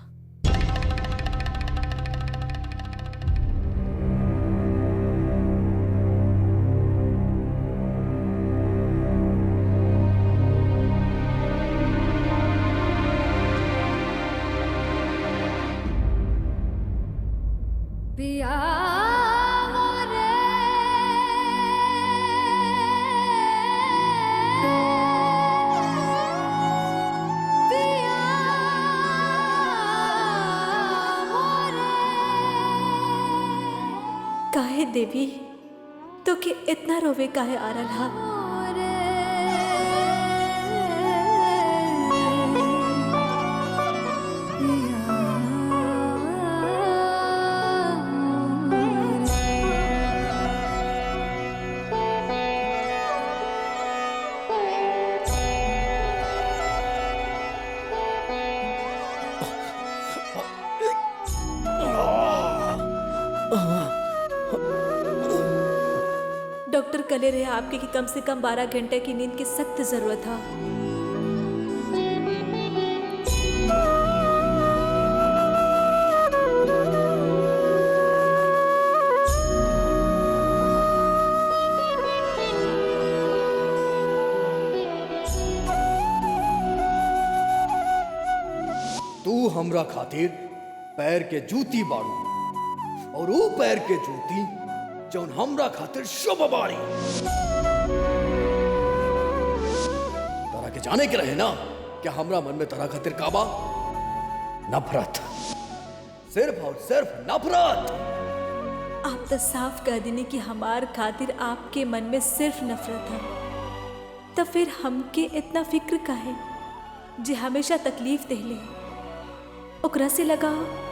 काहे देवी तो के इतना रोवे काहे आ रहा? डॉक्टर कले रहे आपके कि कम से कम 12 घंटे की नींद की सख्त जरूरत है। तू हमरा खातिर पैर के जूती बाड़ू, और वो पैर के जूती जौन हमरा खातिर शुभ बाड़ी। तारा के जाने के रहे ना क्या हमरा मन में तारा खातिर काबा? नफरत, सिर्फ और सिर्फ नफरत। आप तो साफ कह देने कि हमार खातिर आपके मन में सिर्फ नफरत है, तो फिर हमके इतना फिक्र काहे जे हमेशा तकलीफ देले ओकरा से लगाओ।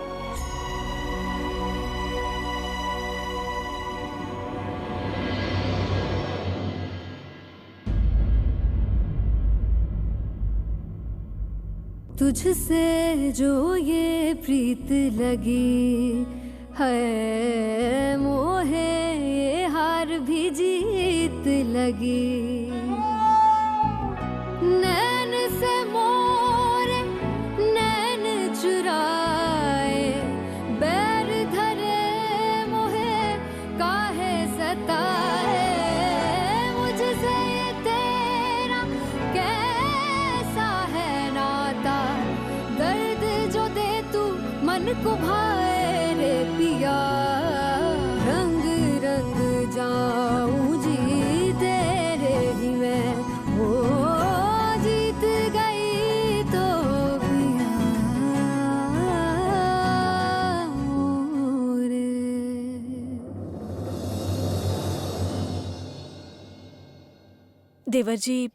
तुझसे जो ये प्रीत लगी है, मोहे ये हार भी जीत लगी। नैन से मोर मन को भाए रे पिया, रंग रंग जाऊं जी तेरे ही मैं, हो जीत गई तो पिया रे। देवर जी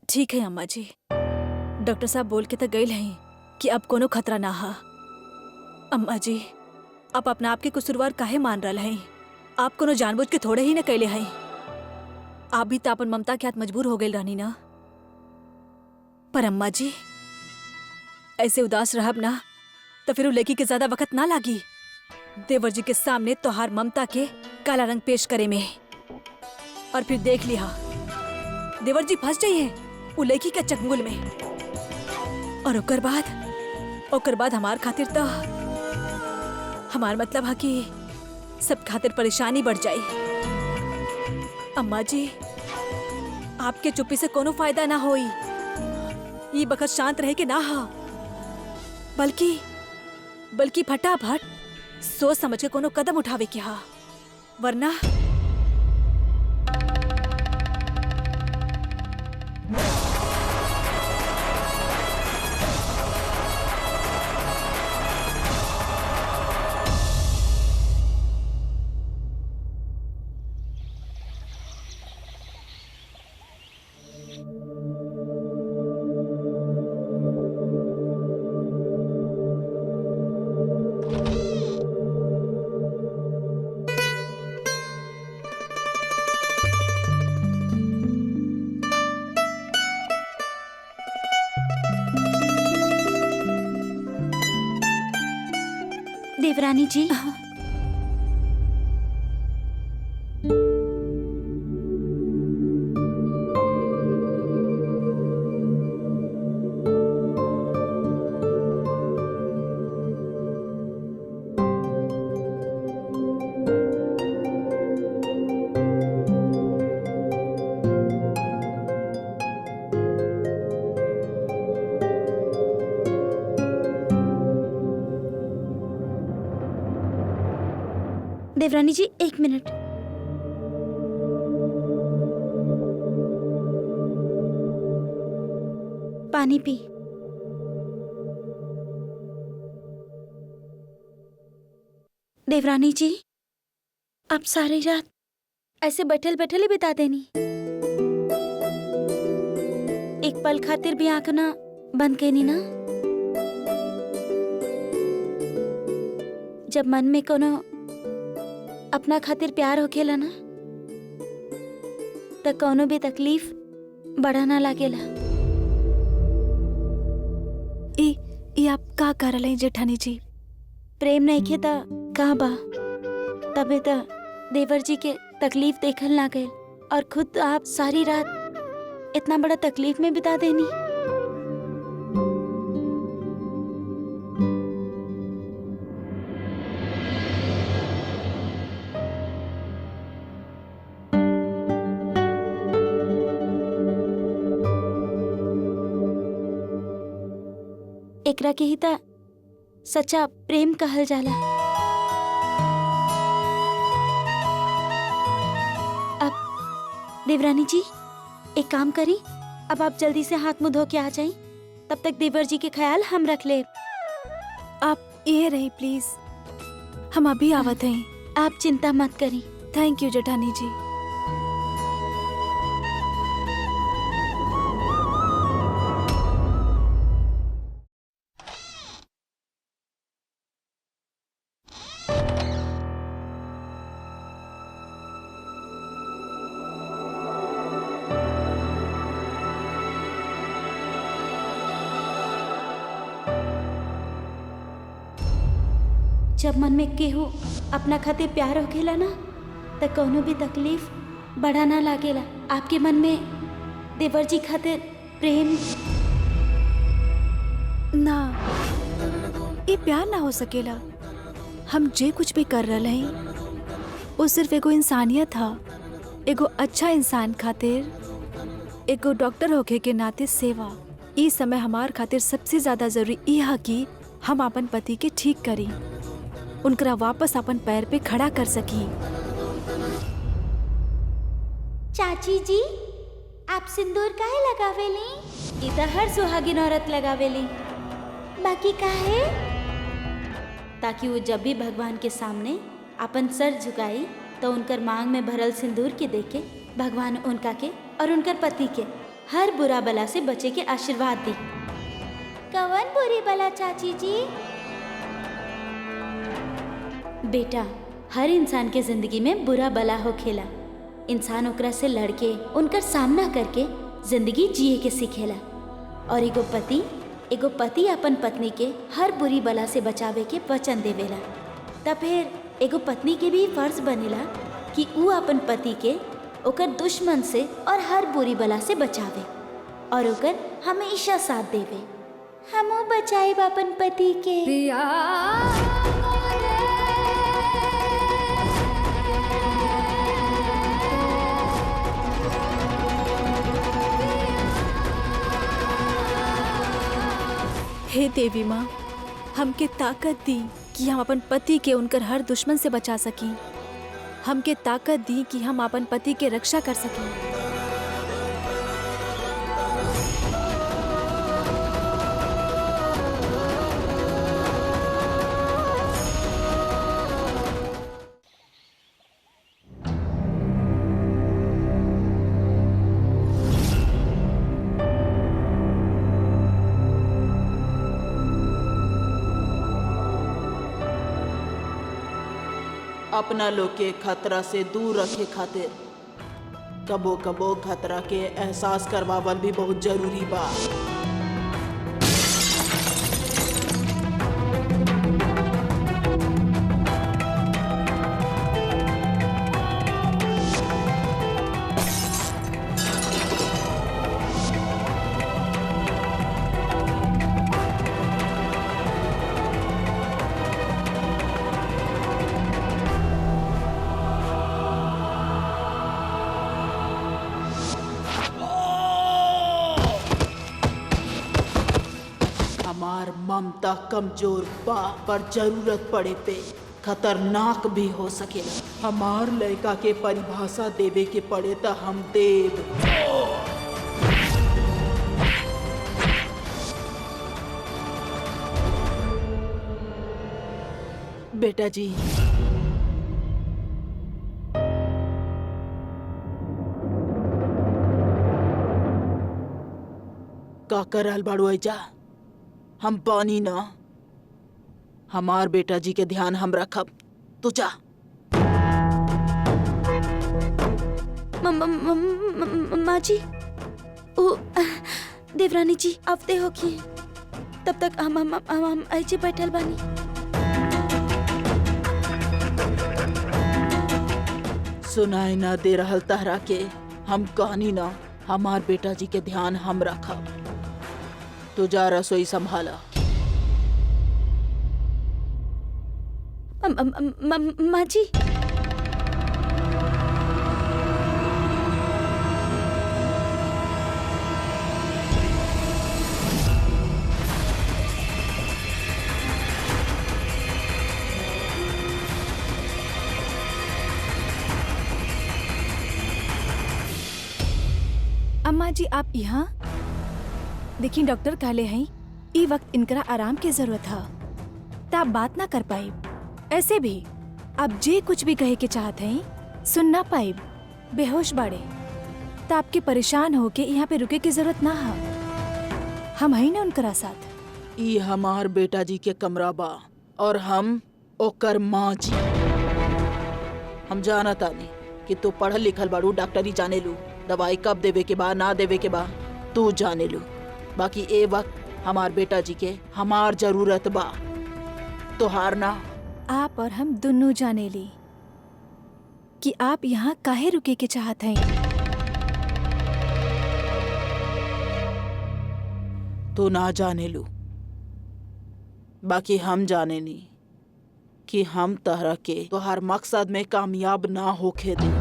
ठीक है अम्मा जी, डॉक्टर साहब बोल के तो गए हैं कि अब कोनो खतरा ना हा। अम्मा जी आप अपना आप के कसूरवार काहे मान रहा है? आप कोनो जानबूझ के थोड़े ही न कैले हैं। आप भी तो अपन ममता के हाथ मजबूर हो गए रहनी ना। पर अम्मा जी ऐसे उदास रहब ना तो फिर वो लड़की के ज्यादा वक्त ना लागी देवर जी के सामने तोहार ममता के काला रंग पेश करे में, और फिर देख लिया देवर जी फंस जाइए वो लड़की के चंगुल में, और ओकर बाद हमार खातिर तो हमार मतलब है कि सब खातिर परेशानी बढ़ जाई। अम्मा जी आपके चुप्पी से कोनो फायदा ना होई, ये बखत शांत रहे के ना हा, बल्कि फटाफट सोच समझ के कोनो कदम उठावे के हा, वरना देवरानी जी देवरानी जी 1 मिनट। पानी पी। देवरानी जी आप सारी रात ऐसे बैठल बैठल ही बिता देनी, एक पल खातिर भी आंख ना बंद कैनी ना? जब मन में कोनो अपना खातिर प्यार होखेला ना तो कोनो भी तकलीफ बड़ा ना लागेला। ये आप का कर रहे हैं जेठानी जी? प्रेम नहीं खे ता का बा, तबे तो देवर जी के तकलीफ देखल ना गए और खुद आप सारी रात इतना बड़ा तकलीफ में बिता देनी। एकरा के ही ता सच्चा प्रेम कहल जाला। अब देवरानी जी एक काम करी, अब आप जल्दी से हाथ मुंह धो के आ जाएं, तब तक देवर जी के ख्याल हम रख ले। आप ये रही प्लीज, हम अभी आवत हैं। आप चिंता मत करी। थैंक यू जेठानी जी। जब मन में केहू अपना खातिर प्यार होखेला ना तो कोनो भी तकलीफ बड़ा ना लागेला। आपके मन में देवर जी खातिर प्रेम ना, ये प्यार ना हो सकेला। हम जे कुछ भी कर रहे हैं वो सिर्फ एगो इंसानियत था, एगो अच्छा इंसान खातिर, एगो डॉक्टर होके के नाते सेवा। इस समय हमार खातिर सबसे ज्यादा जरूरी यह है कि हम अपन पति के ठीक करी, उनकरा वापस अपन पैर पे खड़ा कर सकी। चाची जी, आप सिंदूर काहे लगावेली? ई त हर सुहागिन औरत लगावेली। बाकी काहे? ताकि वो जब भी भगवान के सामने अपन सर झुकाई तो उनकर मांग में भरल सिंदूर के देके भगवान उनका के और उनकर पति के हर बुरा बला से बचे के आशीर्वाद दी। कवन बुरी बला चाची जी? बेटा, हर इंसान के जिंदगी में बुरा बला होखेला। इंसान ओकरा से लड़के उनकर सामना करके जिंदगी जिए के सीखेला। और एगो पति अपन पत्नी के हर बुरी बला से बचावे के वचन देवेला। तब फिर एगो पत्नी के भी फर्ज बनेला कि ऊ अपन पति के ओकर दुश्मन से और हर बुरी बला से बचावे और ओकर हमेशा साथ देवे। हमो बचाए अपन पति के। पिया हे देवी माँ, हमके ताकत दी कि हम अपन पति के उनकर हर दुश्मन से बचा सकी। हमके ताकत दी कि हम अपन पति के रक्षा कर सकें। अपना लोग के खतरा से दूर रखे खातिर कबो कबो खतरा के एहसास करवावल भी बहुत जरूरी बा। हमार ममता कमजोर बा, पर जरूरत पड़े पे खतरनाक भी हो सकेला। हमार लड़का के परिभाषा देवे के पड़े तो हम देव। बेटा जी, का करल बाड़ू ऐजा? हम पानी ना, हमार बेटा जी के ध्यान हम रखब। तू जा। माँ जी, ओ देवरानी जी आवते हो कि तब तक हम ऐसे बैठल बानी। सुनाई ना दे रहल तहरा के? हम कहनी ना, हमार बेटा जी के ध्यान हम रखब। तू जा रसोई संभाला। माँ जी, अम्मा जी आप यहाँ देखिए, डॉक्टर कहले हैं ई वक्त इनकरा आराम की जरूरत है, तो आप बात ना कर पाए। ऐसे भी आप जे कुछ भी कहे के चाहते हैं सुन ना पाए, बेहोश बाड़े, तो आपके परेशान होके यहाँ पे रुके की जरूरत ना है। हम है ना उनकरा साथ। ई हमार बेटा जी के कमरा बा और हम ओकर माँ जी। हम जाना तानी कि तू पढ़ल लिखल बाड़ू, डॉक्टरी जाने लू, दवाई कब देवे के बा ना देवे के बा तू जाने लू। बाकी ए वक्त हमार बेटा जी के हमार जरूरत बा, तोहार ना। आप और हम दोनों जाने ली कि आप यहाँ काहे रुके के चाहते हैं। तू ना जाने लू, बाकी हम जाने नी कि हम तहरा के तोहार मकसद में कामयाब ना होखे दे।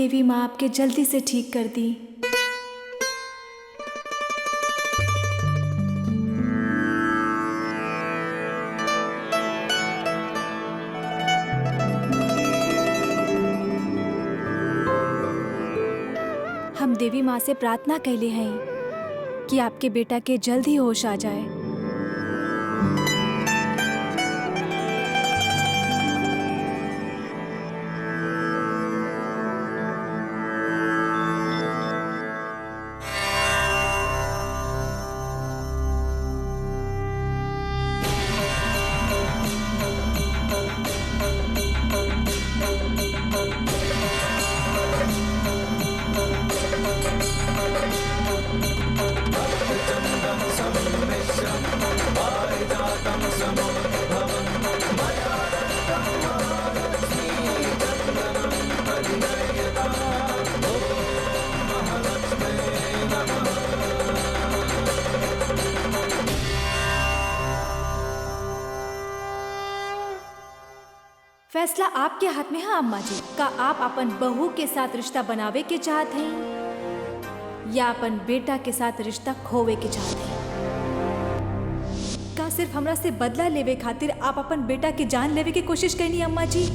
देवी माँ आपके जल्दी से ठीक कर दी। हम देवी माँ से प्रार्थना कैले हैं कि आपके बेटा के जल्द ही होश आ जाए। फैसला आपके हाथ में है अम्मा जी। का आप अपन बहू के साथ रिश्ता बनावे के चाहते हैं या अपन बेटा के साथ रिश्ता खोवे के चाहते हैं? का सिर्फ हमरा से बदला लेवे खातिर आप अपन बेटा की जान लेवे की कोशिश करनी अम्मा जी?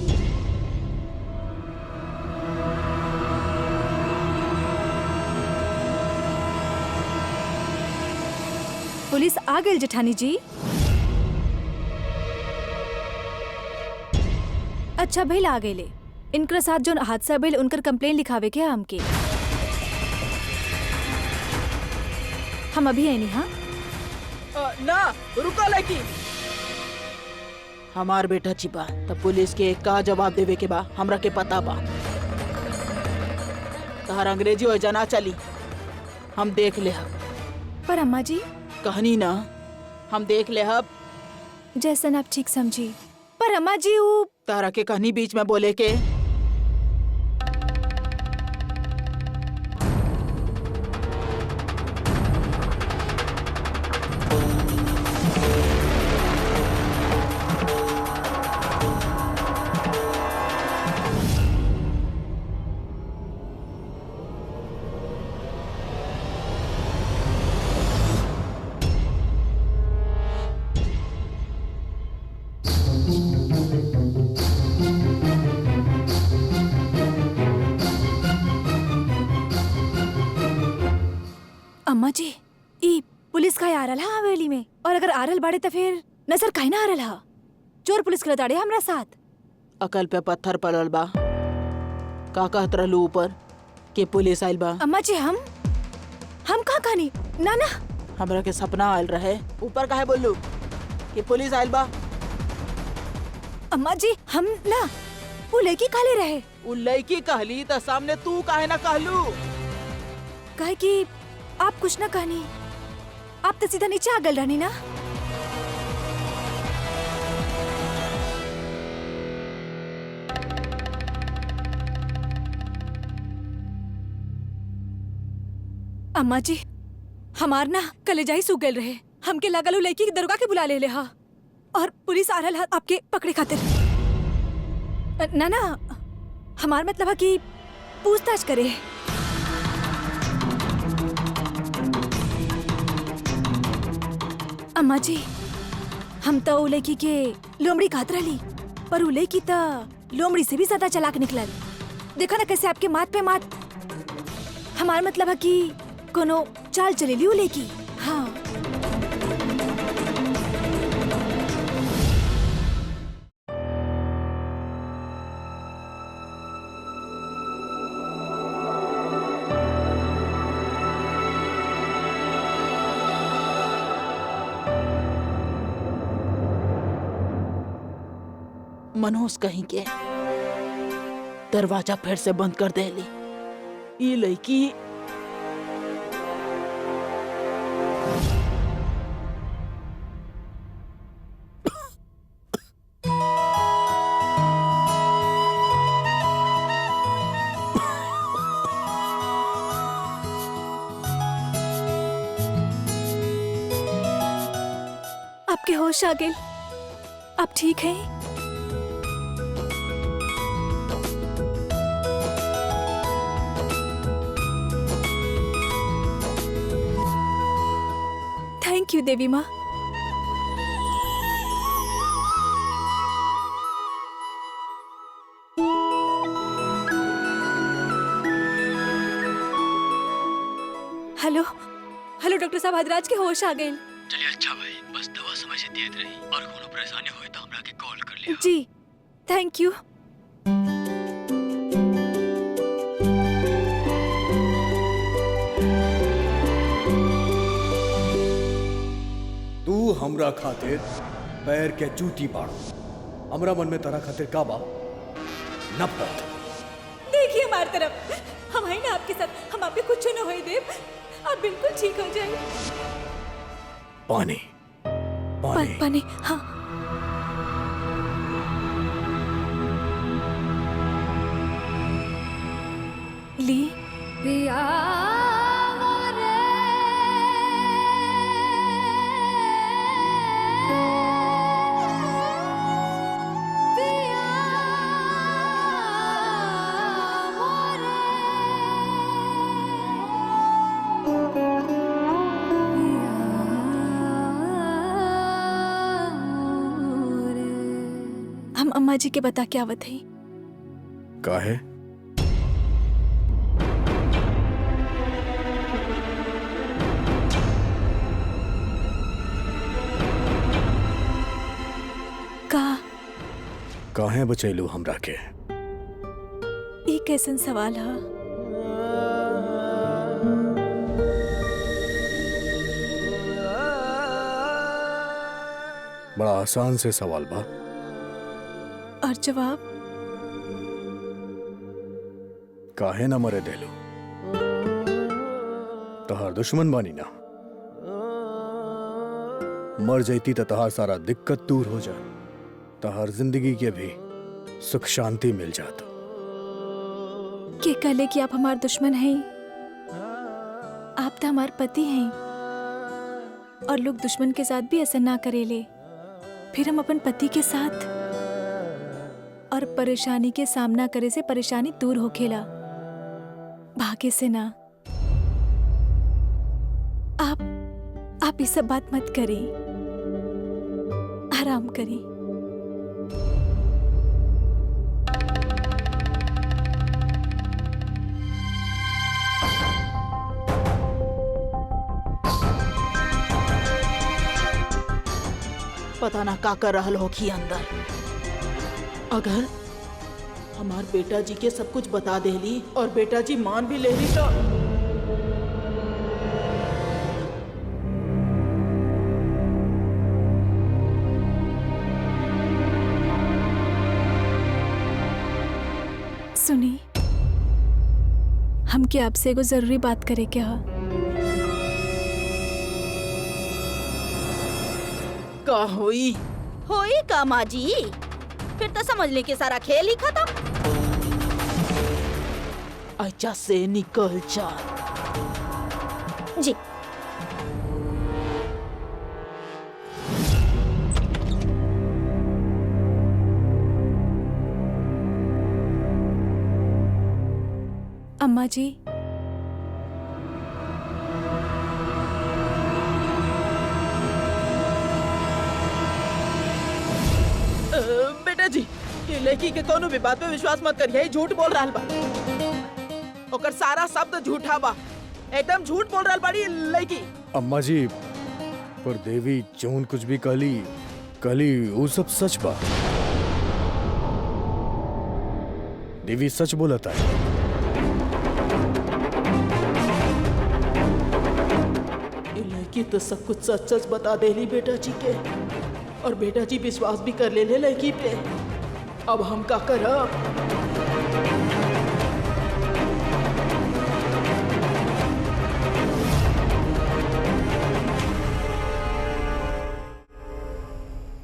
पुलिस आ गई जेठानी जी। अच्छा भइल आ गईले। इनकर साथ जो हादसा भइल उनकर कंप्लेन लिखावे के हमके। हम अभी आईनी। हाँ ना रुको लड़की, हमार बेटा छिपा तब पुलिस के का जवाब देवे के बा हमरा के पता बा। तहार अंग्रेजी हो जाना चली, हम देख ले हब। पर अम्मा जी कहनी ना, हम देख ले हब। जैसन आप ठीक समझी। पर अम्मा जी वो तारा के कहनी बीच में बोले के। अम्मा जी ई पुलिस का आ रहा हवेली में, और अगर आ रहल बाड़े तो फिर नजर काहे ना आ रहा? चोर पुलिस के लताड़े हमरा साथ। अकल पे पत्थर पड़ल बा। का कहत रहलू ऊपर के पुलिस आइल बा? अम्मा जी हम कहाँ कहानी ना ना। हमरा के सपना आयल रहे। ऊपर काहे बोलू कि पुलिस आइल बा? अम्मा जी हम ना वो लड़की काले रहे। उ लड़की कहली तो सामने तू काहे ना कहलू? कहे कि आप कुछ ना कहनी, आप तो सीधा नीचे आ गल रहनी ना। अम्मा जी हमार ना कलेजाई सूख गल रहे। हमके लागल उ लड़की के दरोगा के बुला ले हा और पुलिस आ रहल आपके पकड़े खातिर। ना ना हमार मतलब है कि पूछताछ करे। अम्मा जी हम तो उ लड़की के लोमड़ी खात रही, पर उ लड़की तो लोमड़ी से भी ज्यादा चालाक निकलल। देखा ना कैसे आपके माथ पे माथ। हमार मतलब है कि कोनो चाल चलेली उ लड़की। हाँ मनोज कहीं के दरवाजा फिर से बंद कर देली। ये लड़की आपके होश आ गए? आप ठीक हैं? थैंक यू देवी माँ। हेलो हेलो डॉक्टर साहब, हदराज के होश आ गए। चलिए अच्छा भाई, बस दवा समय से देते रही और कोनो परेशानी होई तो हमरा के कॉल कर लिया। जी थैंक यू। तू हमरा खातिर पैर के जूती बाड़ो, हमरा मन में तारा खातिर का बा? नफरत। देखिए हमारी तरफ, हम हैं ना आपके साथ, हम आपके कुछ न होए देव, आप बिल्कुल ठीक हो जाए। पानी पानी पानी, हाँ। ली पिया मोरे पिया मोरे हम अम्मा जी के बता के आवत है। का है? काहे बचैलू हमरा के? ये कैसन सवाल है? बड़ा आसान से सवाल बा। और जवाब? काहे ना मरे देलू? तहार दुश्मन बानी ना। मर जैती तो तहार सारा दिक्कत दूर हो जा, तहार जिंदगी के भी सुख शांति मिल जाता। के कहले कि आप हमारे दुश्मन हैं? आप तो हमारे पति हैं, और लोग दुश्मन के साथ भी ऐसा ना करेले। फिर हम अपन पति के साथ, और परेशानी के सामना करे से परेशानी दूर होखेला, भागे से ना। आप ये सब बात मत करें, आराम करें। पता ना का कर रहल होखी अंदर। अगर हमार बेटा जी के सब कुछ बता देली और बेटा जी मान भी ले ली तो सुनी, हमके आपसे एगो जरूरी बात करे के हा। का होई? होई का माँ जी? फिर तो समझ ले कि सारा खेल ही खत्म। अच्छा से निकल जा। जी अम्मा जी, बेटा जी, ये लड़की के कोनो भी बात पे विश्वास मत करिए, ये झूठ बोल रहल बा। ओकर सारा शब्द झूठा बा, एकदम झूठ बोल रहल बाड़ी लड़की। अम्मा जी, पर देवी जौन कुछ भी कहली वो सब सच बा। देवी सच बोलता है। ये लड़की तो सब कुछ सच सच बता देली बेटा जी के, और बेटा जी विश्वास भी कर ले लड़की पे। अब हम का करब?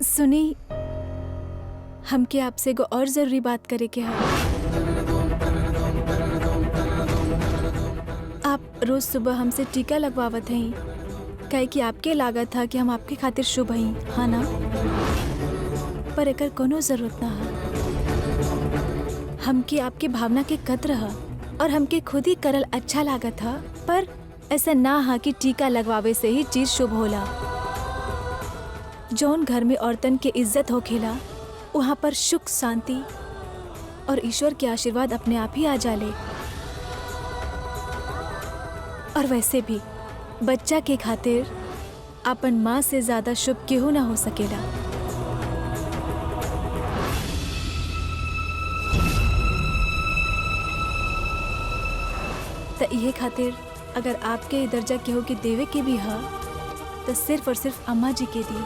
सुनी, हमके आपसे एगो और जरूरी बात करे के हा। आप रोज सुबह हमसे टीका लगवावत हैं, कहे कि आपके लागत था कि हम आपके खातिर शुभ हई, हाँ ना? पर एकर कोनो जरूरत ना है। हमके आपके भावना के कद्र है, और हमके खुद ही करल अच्छा लागत था। पर ऐसा ना हा कि टीका लगवावे से ही चीज शुभ होला। जौन घर में औरतन के इज्जत होखेला वहाँ पर सुख शांति और ईश्वर के आशीर्वाद अपने आप ही आ जाले। और वैसे भी बच्चा के खातिर अपन माँ से ज्यादा शुभ केहू ना हो सकेला। त इहे खातिर अगर आपके दर्जा केहू के देवे के भी हा तो सिर्फ और सिर्फ अम्मा जी के दी।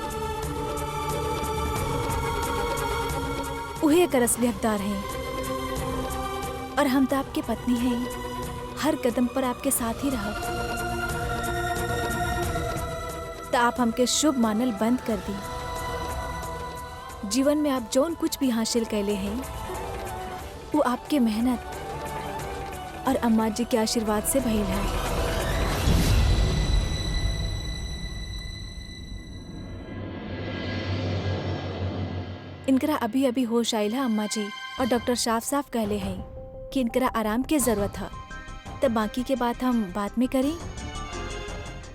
उहे एकर असली हकदार हैं और हम तो आपके पत्नी हैं, हर कदम पर आपके साथ ही रहब। तो आप हमके शुभ मानल बंद कर दी। जीवन में आप जौन कुछ भी हासिल कैले हैं वो आपके मेहनत और अम्मा जी के आशीर्वाद से भइल है। इनकरा अभी अभी होश आयल है अम्मा जी, और डॉक्टर साफ साफ कहले हैं कि इनकरा आराम की जरूरत है। तब बाकी के बात हम बाद में करें।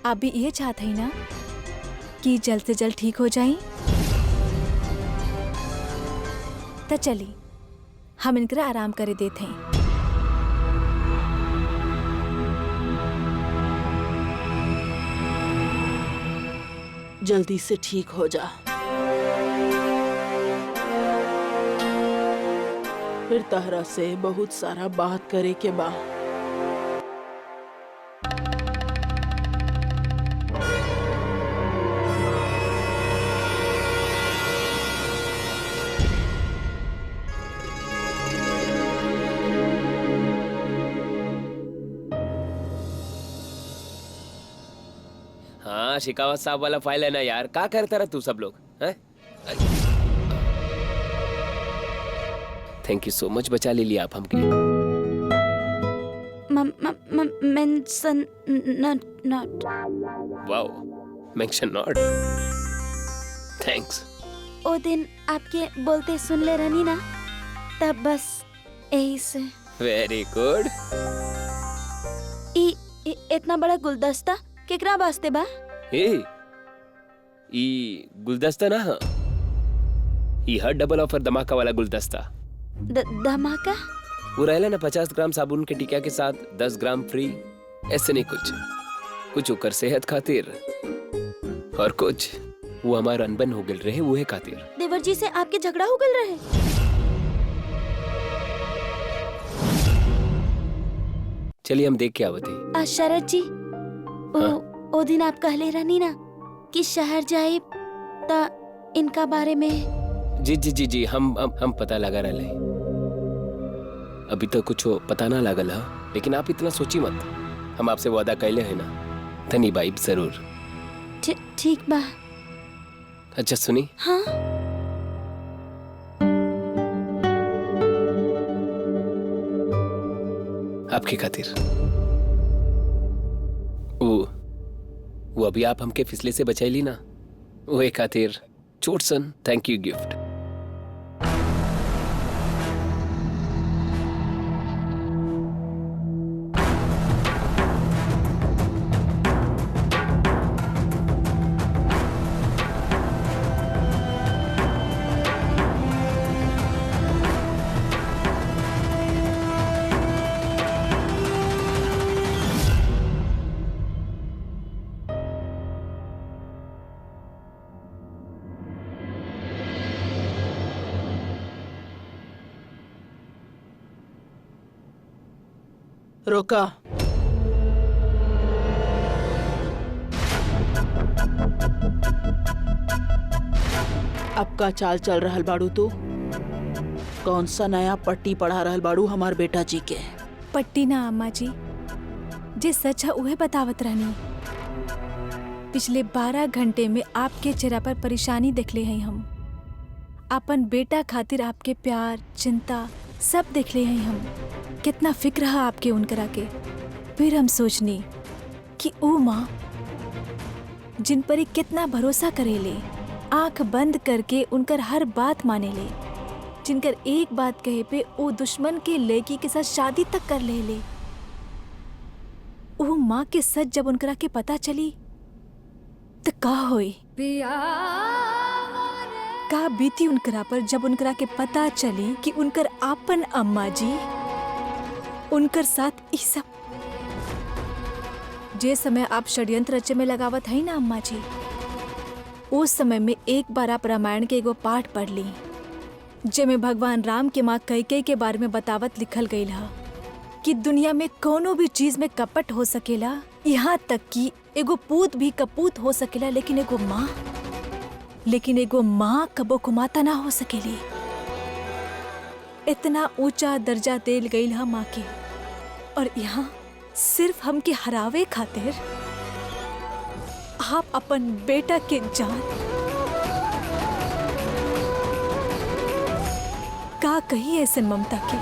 आप भी ये चाहते हैं ना कि जल्द से जल्द ठीक हो जाएं? तो चलिए हम इनकरा आराम करे देते हैं। जल्दी से ठीक हो जा, फिर तहरा से बहुत सारा बात करे के बा। हाँ, शिकावत साहब वाला फाइल है ना यार, क्या करता रहा तू सब लोग हैं? थैंक यू सो मच, बचा ले लिया आप हमके। Mention not. Wow, mention not, thanks. ओ दिन आपके बोलते सुन ले रनी ना, तब बस यही से। Very good. इतना बड़ा गुलदस्ता केकरा वास्ते बा? ई गुलदस्ता ना, हाँ, ई हर डबल ऑफर धमाका वाला गुलदस्ता। धमाका? वो रहला ना 50 ग्राम साबुन के टिकिया के साथ 10 ग्राम फ्री, ऐसे नहीं कुछ उकर सेहत खातिर और कुछ वो हमारा अनबन हो गल रहे वो है खातिर। देवर जी से आपके झगड़ा हो गल रहे? चलिए हम देख के आवते। शरद जी, ओ दिन आप कहले रहनी ना कि शहर जाए ता इनका बारे में। जी हम पता लगा रहे। अभी तो कुछ पता ना लगल है, लेकिन आप इतना सोची मत, हम आपसे वादा कैले है ना, धनी बाई जरूर। ठीक बा। अच्छा सुनी। हाँ? आपकी खातिर वो अभी आप हमके फिसले से बचाई ना, वो एक खातिर छोट सन थैंक यू गिफ्ट। रोका। अब का चाल चल रहल बाड़ू तू? कौन सा नया पट्टी पढ़ा रहल बाड़ू हमार बेटा जी के? पट्टी ना अम्मा जी, जे सच है उहे बतावत रहनी। पिछले 12 घंटे में आपके चेहरा पर परेशानी देखले हैं हम। अपन बेटा खातिर आपके प्यार चिंता सब देखले हैं हम। कितना फिक्र है आपके उनकरा के। फिर हम सोचनी कि ओ माँ जिन पर ही कितना भरोसा करेले, आंख बंद करके उनकर हर बात माने ले, जिनकर एक बात कहे पे ओ दुश्मन के लड़की के साथ शादी तक कर ले। ओ माँ के सच जब उनकरा के पता चली तो का होई? पिया का बीती उनकरा पर जब उनकरा के पता चली कि उनकर आपन अम्मा जी उनकर साथ ई सब। जे समय आप षड्यंत्र रचे में लगावत है ना अम्मा जी, उस समय में एक बार आप रामायण के एगो पाठ पढ़ ली जेमे भगवान राम के माँ कैकेयी के बारे में बतावत लिखल गई है कि दुनिया में कोनो भी चीज में कपट हो सकेला, यहाँ तक कि एगो पूत भी कपूत हो सकेला, लेकिन एगो माँ कबो कुमाता ना हो सकेली। इतना ऊंचा दर्जा देल गई है माँ के, और यहाँ सिर्फ हमके हरावे खातिर आप अपन बेटा के जान का कही ऐसे ममता के।